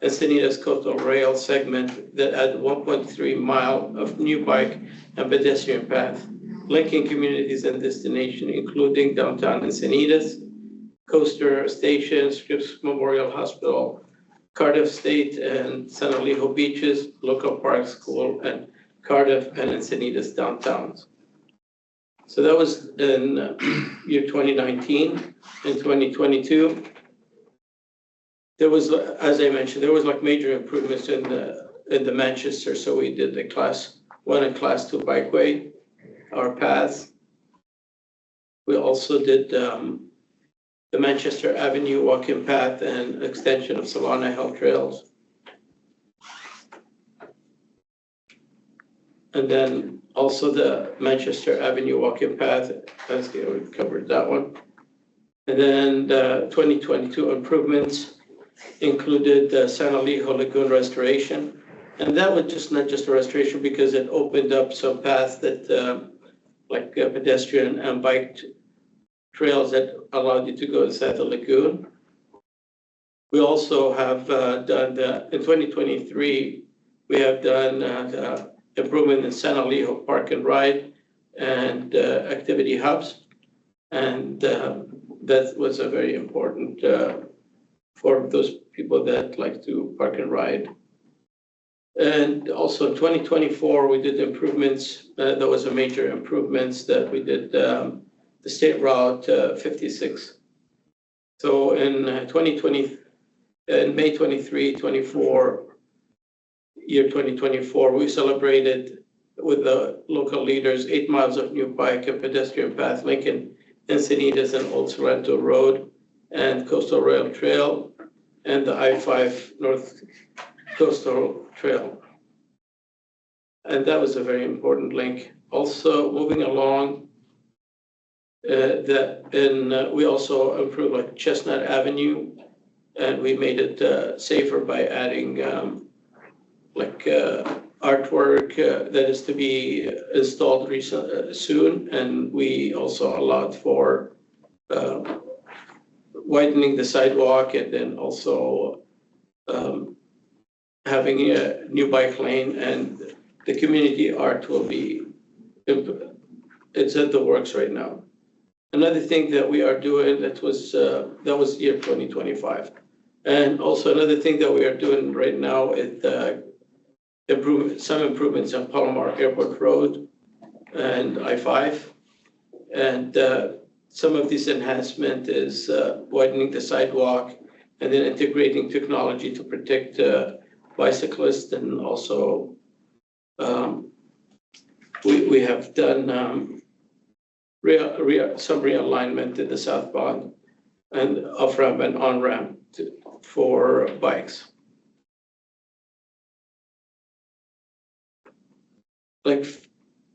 Encinitas Coastal Rail segment that add 1.3 mile of new bike and pedestrian path, linking communities and destination, including downtown Encinitas, Coaster Station, Scripps Memorial Hospital, Cardiff State and San Alejo beaches, local park, school, and Cardiff and Encinitas downtowns. So that was in year 2019. In 2022, there was, as I mentioned, there was like major improvements in the Manchester. So we did the class 1 and class 2 bikeway, our paths. We also did the Manchester Avenue walking path and extension of Solana Hill Trails. And then also the Manchester Avenue walking path, as we covered that one. And then the 2022 improvements included the San Alejo Lagoon restoration. And that was just not just a restoration because it opened up some paths that like pedestrian and bike trails that allowed you to go inside the lagoon. We also have done in 2023, we have done the improvement in San Alejo Park and Ride and activity hubs. And that was a very important for those people that like to park and ride. And also in 2024, we did improvements. There was a major improvements that we did the State Route 56. So in 2020, in May 23, 24, year 2024, we celebrated with the local leaders 8 miles of new bike and pedestrian path linking Encinitas and Old Sorrento Road and Coastal Rail Trail and the I-5 North Coastal Trail. And that was a very important link. Also moving along, we also improved like Chestnut Avenue, and we made it safer by adding artwork that is to be installed soon. And we also allowed for widening the sidewalk and then also having a new bike lane, and the community art will be, it's at the works right now. Another thing that we are doing that was year 2025. And also another thing that we are doing right now is some improvements on Palomar Airport Road and I-5. And some of this enhancement is widening the sidewalk and then integrating technology to protect bicyclists. And also we have done some realignment in the southbound and off-ramp and on-ramp for bikes. Like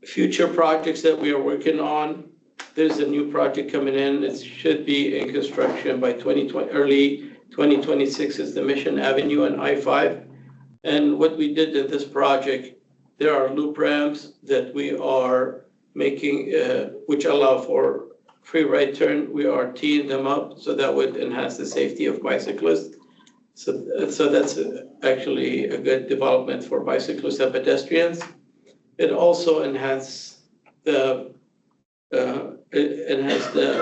future projects that we are working on, there's a new project coming in. It should be in construction by early 2026 is the Mission Avenue and I-5. And what we did in this project, there are loop ramps that we are making, which allow for free right turn. We are teeing them up so that would enhance the safety of bicyclists. So that's actually a good development for bicyclists and pedestrians. It also enhanced the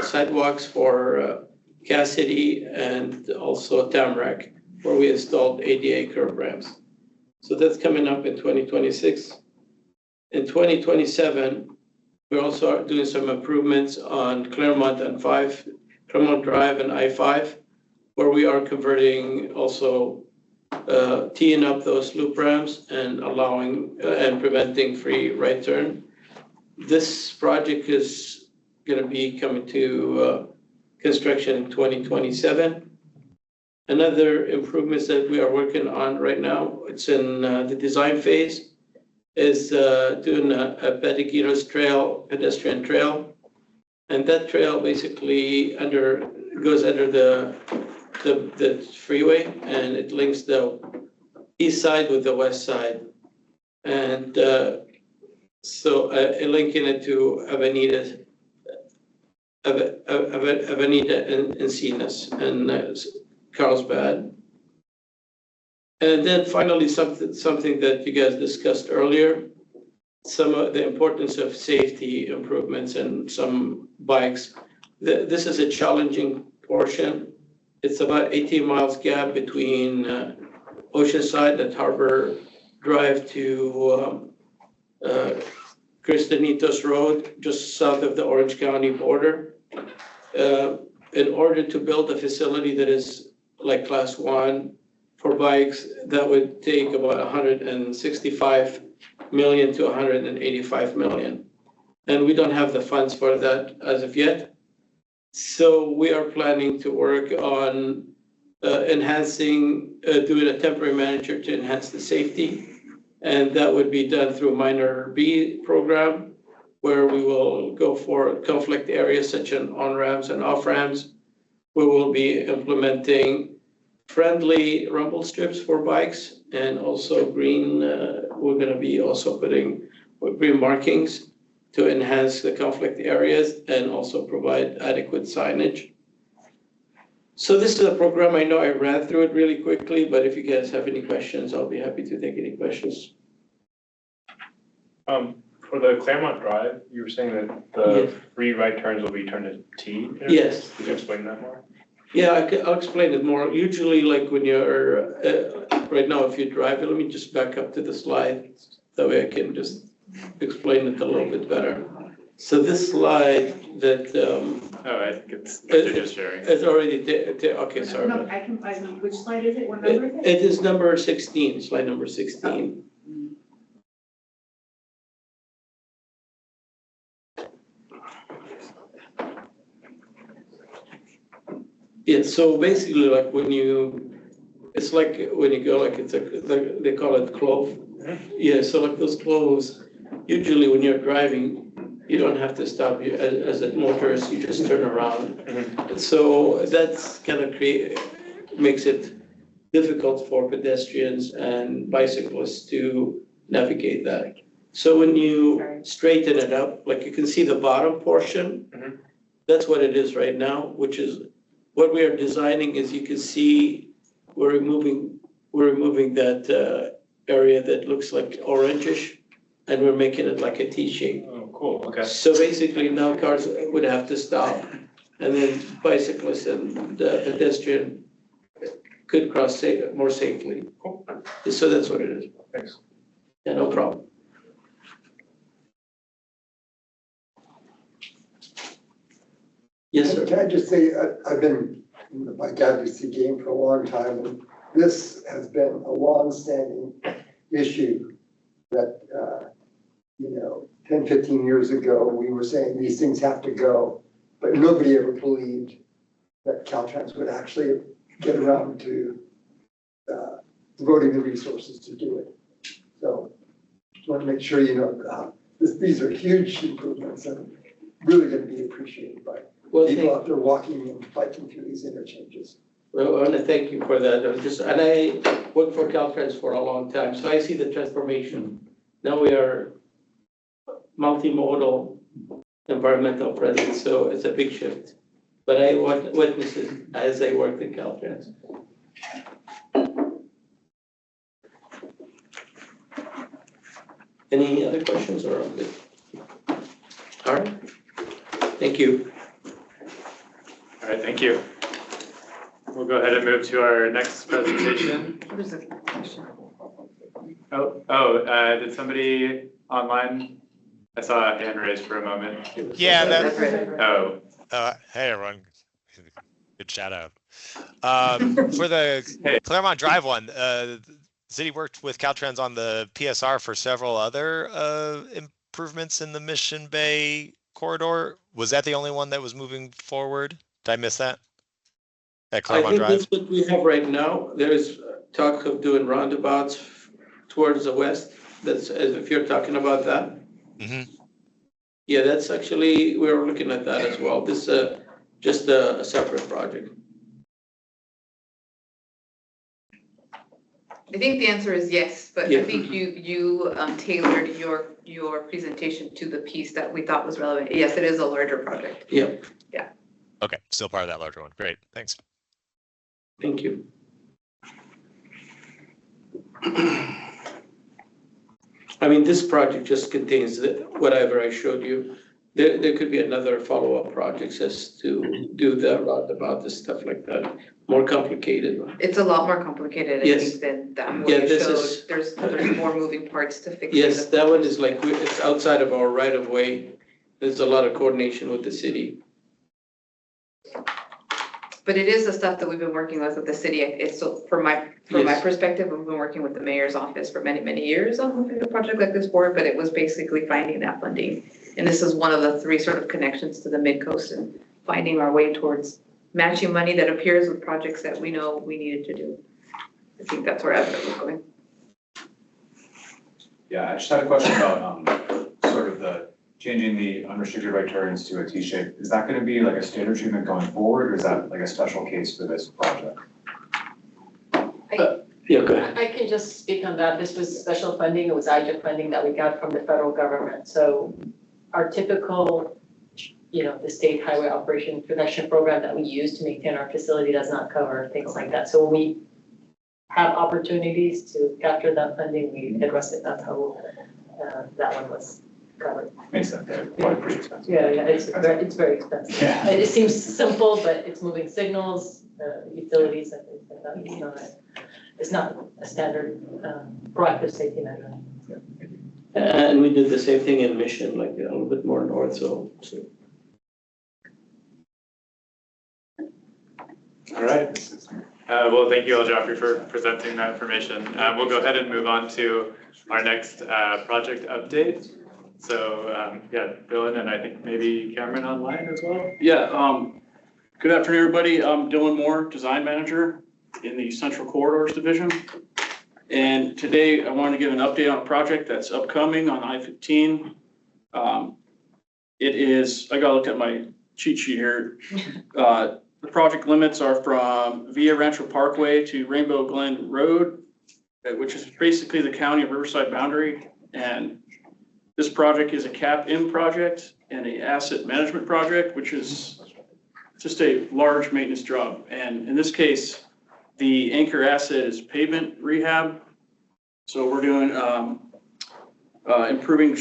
sidewalks for Cassidy and also Tamarack, where we installed ADA curb ramps. So that's coming up in 2026. In 2027, we're also doing some improvements on Claremont and Claremont Drive and I-5, where we are converting also teeing up those loop ramps and allowing and preventing free right turn. This project is going to be coming to construction in 2027. Another improvements that we are working on right now, it's in the design phase, is doing a Beteguitos Trail, pedestrian trail. And that trail basically goes under the freeway, and it links the east side with the west side. And so linking it to Avenida Encinas and Carlsbad. And then finally, something that you guys discussed earlier, some of the importance of safety improvements and some bikes. This is a challenging portion. It's about 18 miles gap between Oceanside and Harbor Drive to Cristanitos Road, just south of the Orange County border. In order to build a facility that is like class 1 for bikes, that would take about 165 million to 185 million. And we don't have the funds for that as of yet. So we are planning to work on enhancing, doing a temporary manager to enhance the safety. And that would be done through minor B program, where we will go for conflict areas such as on-ramps and off-ramps. We will be implementing friendly rumble strips for bikes, and also green, we're gonna be also putting green markings to enhance the conflict areas and also provide adequate signage. So this is a program, I know I ran through it really quickly, but if you guys have any questions, I'll be happy to take any questions. For the Claremont Drive, you were saying that the free right turns will be turned to T? Yes. Could you explain that more? Yeah, I'll explain it more. Usually, like when you're, right now, if you drive, let me just back up to the slide. That way I can just explain it a little bit better. So this slide that, I think it's, they're just sharing. It's already, okay, sorry. No, I can find, which slide is it? What number is it? It is number 16, slide number 16. Yeah, so basically like when you, it's like when you go, like it's they call it clove. Yeah, so like those cloves, usually when you're driving, you don't have to stop. You, as a motorist, you just turn around. So that's kind of makes it difficult for pedestrians and bicyclists to navigate that. So when you straighten it up, like you can see the bottom portion, that's what it is right now, which is what we are designing. Is you can see we're removing that area that looks like orangish, and we're making it like a T shape. Oh, cool. Okay. So basically now cars would have to stop, and then bicyclists and pedestrian could cross more safely. Cool. So that's what it is. Thanks. Yeah, no problem. Yes, sir. Can I just say, I've been in the bike advocacy game for a long time, and this has been a long-standing issue that, 10, 15 years ago, we were saying these things have to go, but nobody ever believed that Caltrans would actually get around to devoting the resources to do it. So just want to make sure you know these are huge improvements and really going to be appreciated by people out there walking and biking through these interchanges. Well, I want to thank you for that. And I worked for Caltrans for a long time, so I see the transformation. Now we are multimodal environmental presence, so it's a big shift. But I witnessed it as I worked at Caltrans. Any other questions or I'm good? All right. Thank you. All right, thank you. We'll go ahead and move to our next presentation. There's a question. Did somebody online? I saw a hand raised for a moment. Yeah, Hey everyone. Good shout out. For the Claremont Drive one, the city worked with Caltrans on the PSR for several other improvements in the Mission Bay corridor. Was that the only one that was moving forward? Did I miss that? At Claremont Drive? That's what we have right now. There is talk of doing roundabouts towards the west. That's as if you're talking about that. Yeah, that's actually, we're looking at that as well. This is just a separate project. I think the answer is yes, but Yeah. I think you tailored your presentation to the piece that we thought was relevant. Yes, it is a larger project. Yep. Yeah. Okay, still part of that larger one. Great, thanks. Thank you. I mean, this project just contains whatever I showed you. There could be another follow-up projects as to do the roundabout and stuff like that, more complicated. It's a lot more complicated, I Yes. think, than that Yeah, one you this showed. is- There's more moving parts to fix. Yes, that one is like, it's outside of our right of way. There's a lot of coordination with the city. But it is the stuff that we've been working with the city. It's so, from my perspective, we've been working with the mayor's office for many years on moving a project like this forward, but it was basically finding that funding. And this is one of the three sort of connections to the mid-coast and finding our way towards matching money that appears with projects that we know we needed to do. I think that's where Evan was going. Yeah, I just had a question about sort of the changing the unrestricted right turns to a T-shape. Is that going to be like a standard treatment going forward, or is that like a special case for this project? Yeah, go ahead. I can just speak on that. This was special funding. It was IJET funding that we got from the federal government. So our typical, the state highway operation protection program that we use to maintain our facility does not cover things like that. So when we have opportunities to capture that funding, we address it. That's how that one was covered. Makes sense. Probably pretty expensive. Yeah, it's very expensive. Yeah. It seems simple, but it's moving signals, utilities, and things like that. It's not a standard proactive safety measure. And we did the same thing in Mission, like a little bit more north, so. All right. Well, thank you, Al-Jafri, for presenting that information. We'll go ahead and move on to our next project update. So, yeah, Dylan, and I think maybe Cameron online as well. Yeah, good afternoon, everybody. I'm Dylan Moore, Design Manager in the Central Corridors Division. And today I wanted to give an update on a project that's upcoming on I-15. It is, I gotta look at my cheat sheet here. The project limits are from Via Rancho Parkway to Rainbow Glen Road, which is basically the county of Riverside boundary. And this project is a cap-in project and a asset management project, which is just a large maintenance job. And in this case, the anchor asset is pavement rehab. So we're doing improving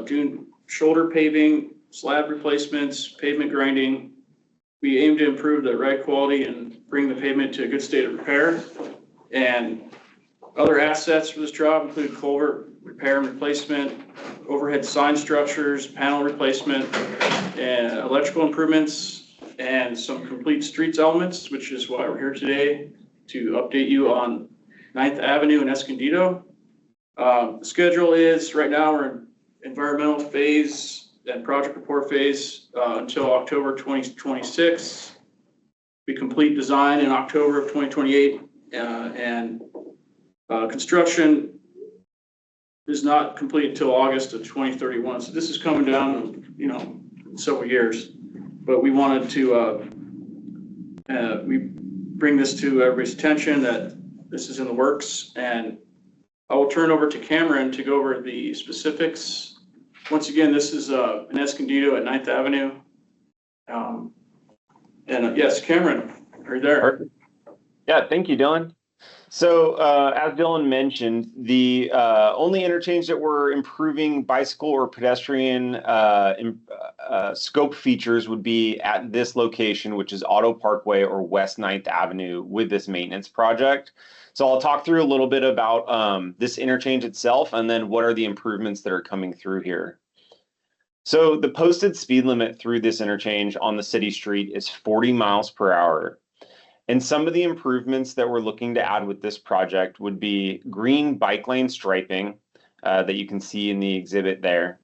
doing shoulder paving, slab replacements, pavement grinding. We aim to improve the ride quality and bring the pavement to a good state of repair. And other assets for this job include culvert repair and replacement, overhead sign structures, panel replacement, and electrical improvements, and some complete streets elements, which is why we're here today to update you on 9th Avenue and Escondido. The schedule is, right now we're in environmental phase and project report phase until October 2026. We complete design in October of 2028, and construction is not complete until August of 2031. So this is coming down, several years. But we wanted to we bring this to everybody's attention that this is in the works, and I will turn over to Cameron to go over the specifics. Once again, this is in Escondido at 9th Avenue. Yes, Cameron, are you there? Perfect. Yeah, thank you, Dylan. So as Dylan mentioned, the only interchange that we're improving bicycle or pedestrian scope features would be at this location, which is Auto Parkway or West 9th Avenue with this maintenance project. So I'll talk through a little bit about this interchange itself and then what are the improvements that are coming through here. So the posted speed limit through this interchange on the city street is 40 miles per hour. And some of the improvements that we're looking to add with this project would be green bike lane striping that you can see in the exhibit there.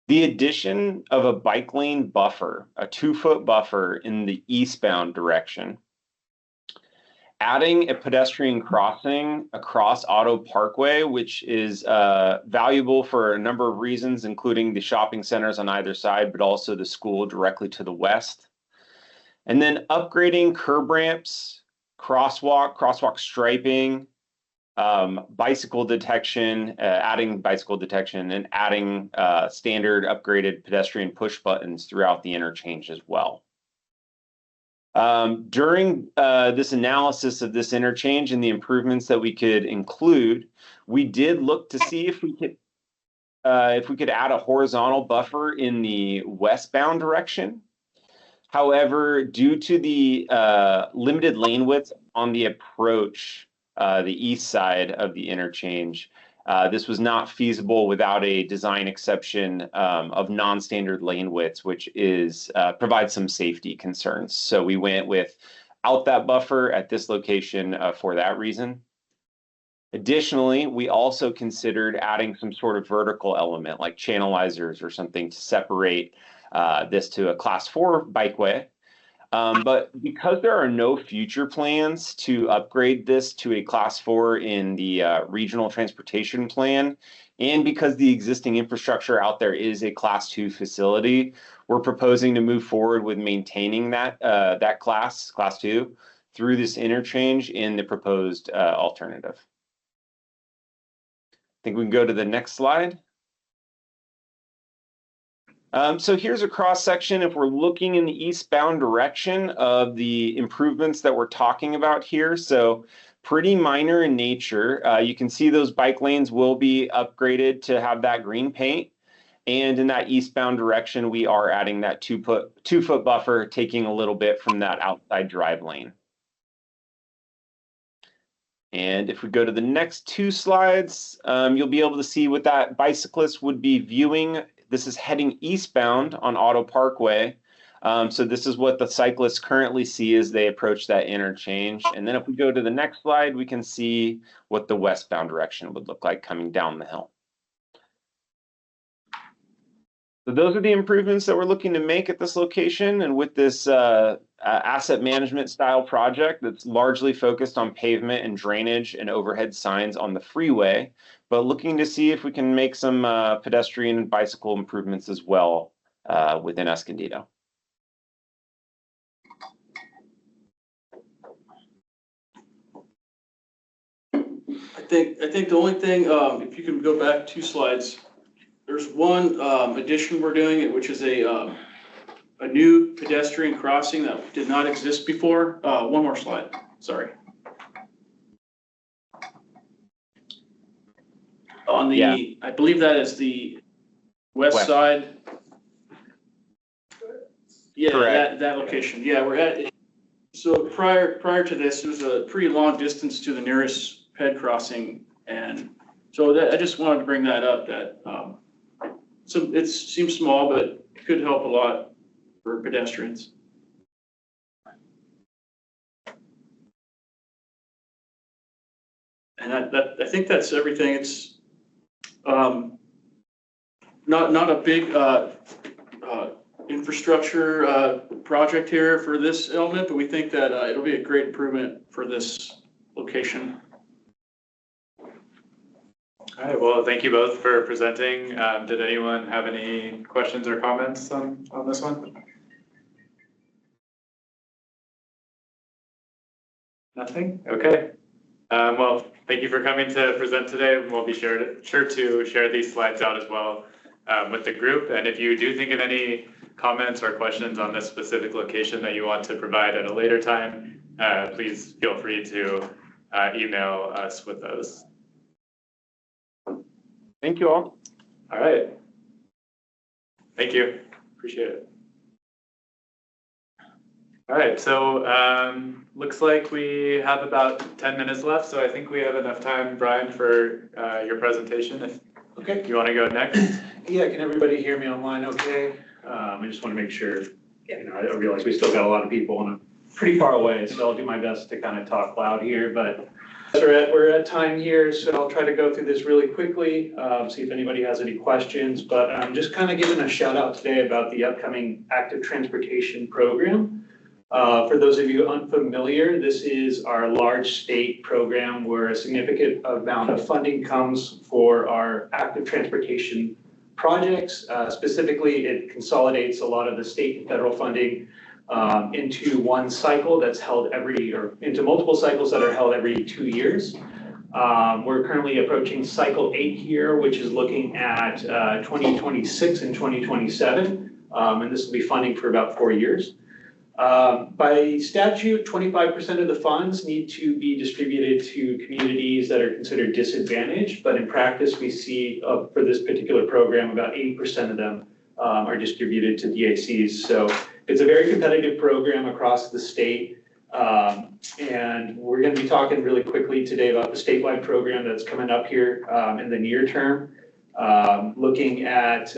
The addition of a bike lane buffer, a 2-foot buffer in the eastbound direction. Adding a pedestrian crossing across Auto Parkway, which is valuable for a number of reasons, including the shopping centers on either side, but also the school directly to the west. And then upgrading curb ramps, crosswalk striping, bicycle detection, adding bicycle detection, and adding standard upgraded pedestrian push buttons throughout the interchange as well. During this analysis of this interchange and the improvements that we could include, we did look to see if we could add a horizontal buffer in the westbound direction. However, due to the limited lane width on the approach, the east side of the interchange, this was not feasible without a design exception of non-standard lane widths, which provides some safety concerns. So we went without that buffer at this location for that reason. Additionally, we also considered adding some sort of vertical element like channelizers or something to separate this to a class 4 bikeway. But because there are no future plans to upgrade this to a class 4 in the regional transportation plan, and because the existing infrastructure out there is a class 2 facility, we're proposing to move forward with maintaining that class 2 through this interchange in the proposed alternative. I think we can go to the next slide. So here's a cross section. If we're looking in the eastbound direction of the improvements that we're talking about here, so pretty minor in nature. You can see those bike lanes will be upgraded to have that green paint. And in that eastbound direction, we are adding that 2-foot buffer, taking a little bit from that outside drive lane. And if we go to the next 2 slides, you'll be able to see what that bicyclist would be viewing. This is heading eastbound on Auto Parkway. So this is what the cyclists currently see as they approach that interchange. And then if we go to the next slide, we can see what the westbound direction would look like coming down the hill. So those are the improvements that we're looking to make at this location. And with this asset management style project that's largely focused on pavement and drainage and overhead signs on the freeway, but looking to see if we can make some pedestrian and bicycle improvements as well within Escondido. I think the only thing, if you can go back 2 slides, there's one addition we're doing, which is a new pedestrian crossing that did not exist before. One more slide, sorry. On the, I believe that is the west side. Yeah, that location. Yeah, we're at. So prior to this, there was a pretty long distance to the nearest ped crossing, and so I just wanted to bring that up. That so it seems small, but it could help a lot for pedestrians. And I think that's everything. It's not a big infrastructure project here for this element, but we think that it'll be a great improvement for this location. All right, well, thank you both for presenting. Did anyone have any questions or comments on this one? Nothing? Okay. Well, thank you for coming to present today. We'll be sure to share these slides out as well with the group. And if you do think of any comments or questions on this specific location that you want to provide at a later time, please feel free to email us with those. Thank you all. All right. Thank you. Appreciate it. All right, so looks like we have about 10 minutes left, so I think we have enough time, Brian, for your presentation. If you want to go next. Yeah, can everybody hear me online okay? I just want to make sure, I realize we still got a lot of people and I'm pretty far away, so I'll do my best to kind of talk loud here, but we're at time here, so I'll try to go through this really quickly, see if anybody has any questions, but I'm just kind of giving a shout out today about the upcoming active transportation program. For those of you unfamiliar, this is our large state program where a significant amount of funding comes for our active transportation projects. Specifically, it consolidates a lot of the state and federal funding into one cycle that's held into multiple cycles that are held every 2 years. We're currently approaching cycle 8 here, which is looking at 2026 and 2027, and this will be funding for about 4 years. By statute, 25% of the funds need to be distributed to communities that are considered disadvantaged, but in practice, we see for this particular program, about 80% of them are distributed to DACs. So it's a very competitive program across the state. And we're going to be talking really quickly today about the statewide program that's coming up here in the near term. Looking at,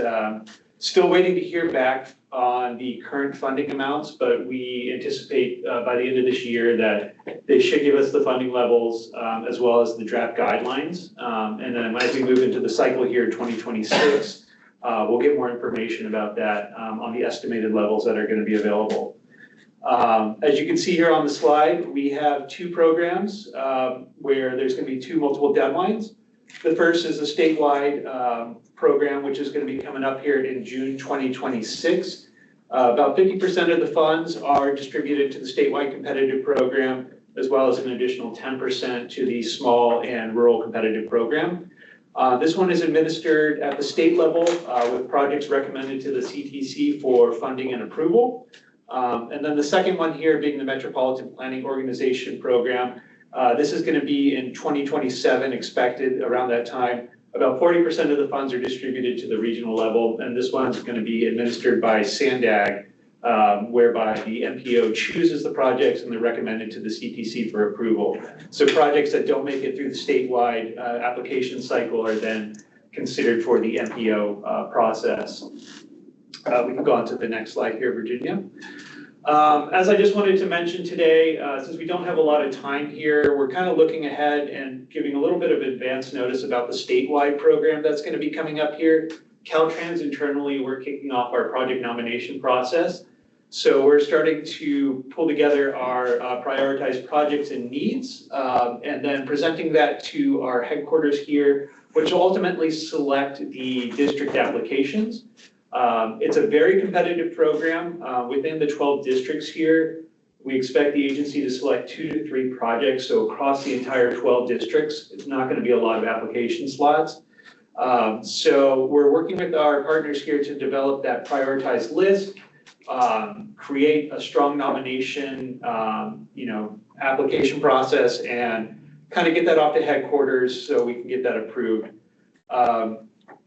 still waiting to hear back on the current funding amounts, but we anticipate by the end of this year that they should give us the funding levels as well as the draft guidelines. And then as we move into the cycle here in 2026, we'll get more information about that on the estimated levels that are going to be available. As you can see here on the slide, we have two programs where there's going to be two multiple deadlines. The first is a statewide program, which is going to be coming up here in June 2026. About 50% of the funds are distributed to the statewide competitive program, as well as an additional 10% to the small and rural competitive program. This one is administered at the state level with projects recommended to the CTC for funding and approval. And then the second one here being the Metropolitan Planning Organization program. This is going to be in 2027, expected around that time. About 40% of the funds are distributed to the regional level, and this one's going to be administered by SANDAG, whereby the MPO chooses the projects and they're recommended to the CTC for approval. So projects that don't make it through the statewide application cycle are then considered for the MPO process. We can go on to the next slide here, Virginia. As I just wanted to mention today, since we don't have a lot of time here, we're kind of looking ahead and giving a little bit of advance notice about the statewide program that's going to be coming up here. Caltrans internally, we're kicking off our project nomination process. So we're starting to pull together our prioritized projects and needs, and then presenting that to our headquarters here, which will ultimately select the district applications. It's a very competitive program. Within the 12 districts here, we expect the agency to select 2 to 3 projects. So across the entire 12 districts, it's not going to be a lot of application slots. So we're working with our partners here to develop that prioritized list, create a strong nomination, application process, and kind of get that off to headquarters so we can get that approved.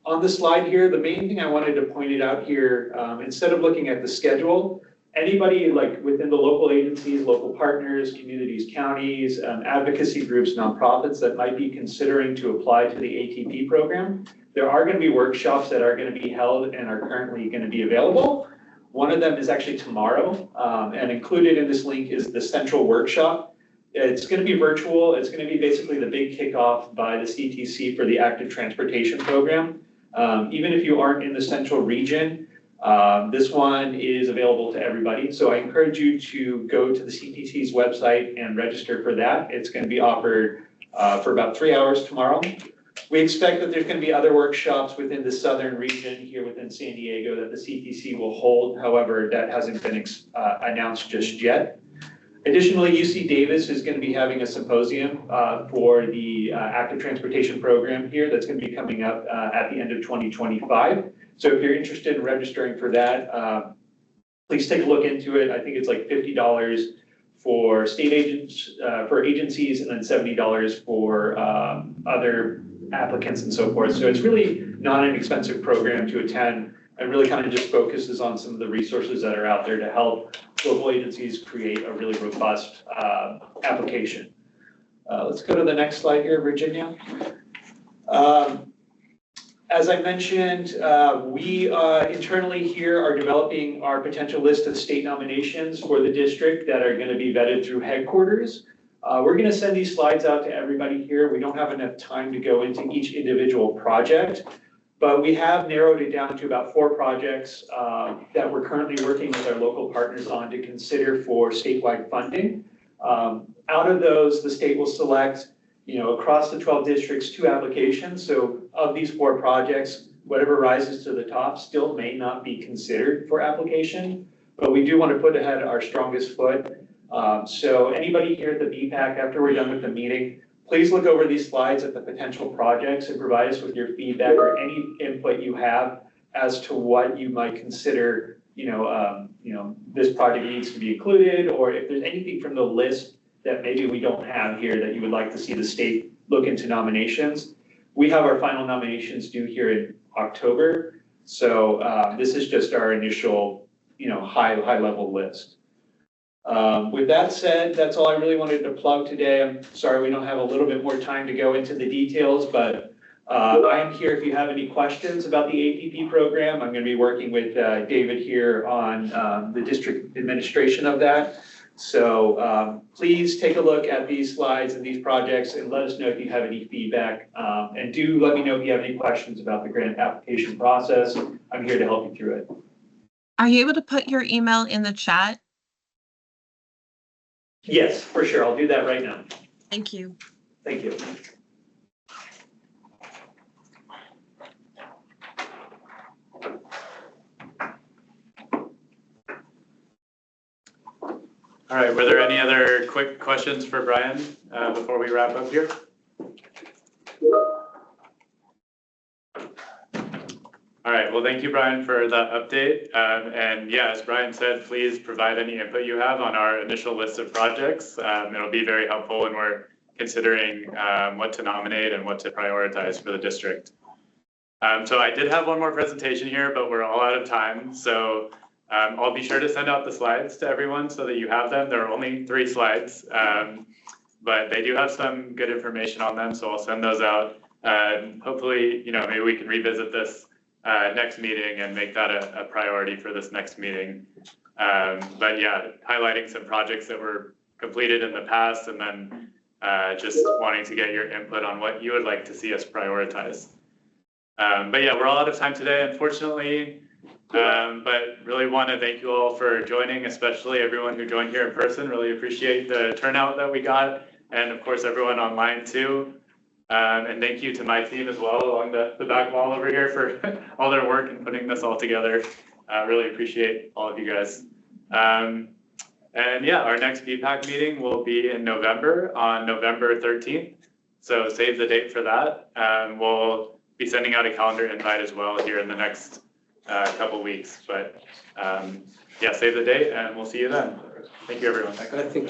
On the slide here, the main thing I wanted to point it out here, instead of looking at the schedule, anybody like within the local agencies, local partners, communities, counties, advocacy groups, nonprofits that might be considering to apply to the ATP program, there are going to be workshops that are going to be held and are currently going to be available. One of them is actually tomorrow, and included in this link is the central workshop. It's going to be virtual. It's going to be basically the big kickoff by the CTC for the active transportation program. Even if you aren't in the central region, this one is available to everybody. So I encourage you to go to the CTC's website and register for that. It's going to be offered for about 3 hours tomorrow. We expect that there's going to be other workshops within the southern region here within San Diego that the CTC will hold. However, that hasn't been announced just yet. Additionally, UC Davis is going to be having a symposium for the active transportation program here that's going to be coming up at the end of 2025. So if you're interested in registering for that, please take a look into it. I think it's like $50 for state agents, for agencies, and then $70 for other applicants and so forth. So it's really not an expensive program to attend, and really kind of just focuses on some of the resources that are out there to help local agencies create a really robust application. Let's go to the next slide here, Virginia. As I mentioned, we internally here are developing our potential list of state nominations for the district that are going to be vetted through headquarters. We're going to send these slides out to everybody here. We don't have enough time to go into each individual project, but we have narrowed it down to about 4 projects that we're currently working with our local partners on to consider for statewide funding. Out of those, the state will select, across the 12 districts, 2 applications. So of these 4 projects, whatever rises to the top still may not be considered for application, but we do want to put ahead our strongest foot. So anybody here at the BPAC, after we're done with the meeting, please look over these slides at the potential projects and provide us with your feedback or any input you have as to what you might consider, this project needs to be included, or if there's anything from the list that maybe we don't have here that you would like to see the state look into nominations. We have our final nominations due here in October. So this is just our initial, high level list. With that said, that's all I really wanted to plug today. I'm sorry we don't have a little bit more time to go into the details, but I am here if you have any questions about the APP program. I'm going to be working with David here on the district administration of that. So please take a look at these slides and these projects and let us know if you have any feedback. And do let me know if you have any questions about the grant application process. I'm here to help you through it. Are you able to put your email in the chat? Yes, for sure. I'll do that right now. Thank you. Thank you. All right, were there any other quick questions for Brian before we wrap up here? All right, well, thank you, Brian, for that update. And yeah, as Brian said, please provide any input you have on our initial list of projects. It'll be very helpful when we're considering what to nominate and what to prioritize for the district. So I did have one more presentation here, but we're all out of time. So I'll be sure to send out the slides to everyone so that you have them. There are only 3 slides, but they do have some good information on them. So I'll send those out. Hopefully, maybe we can revisit this next meeting and make that a priority for this next meeting. But yeah, highlighting some projects that were completed in the past, and then just wanting to get your input on what you would like to see us prioritize. But yeah, we're all out of time today, unfortunately. But really want to thank you all for joining, especially everyone who joined here in person. Really appreciate the turnout that we got, and of course everyone online too. And thank you to my team as well along the back wall over here for all their work in putting this all together. Really appreciate all of you guys. And yeah, our next BPAC meeting will be in November, on November 13th. So save the date for that. We'll be sending out a calendar invite as well here in the next couple weeks. But yeah, save the date and we'll see you then. Thank you, everyone. I think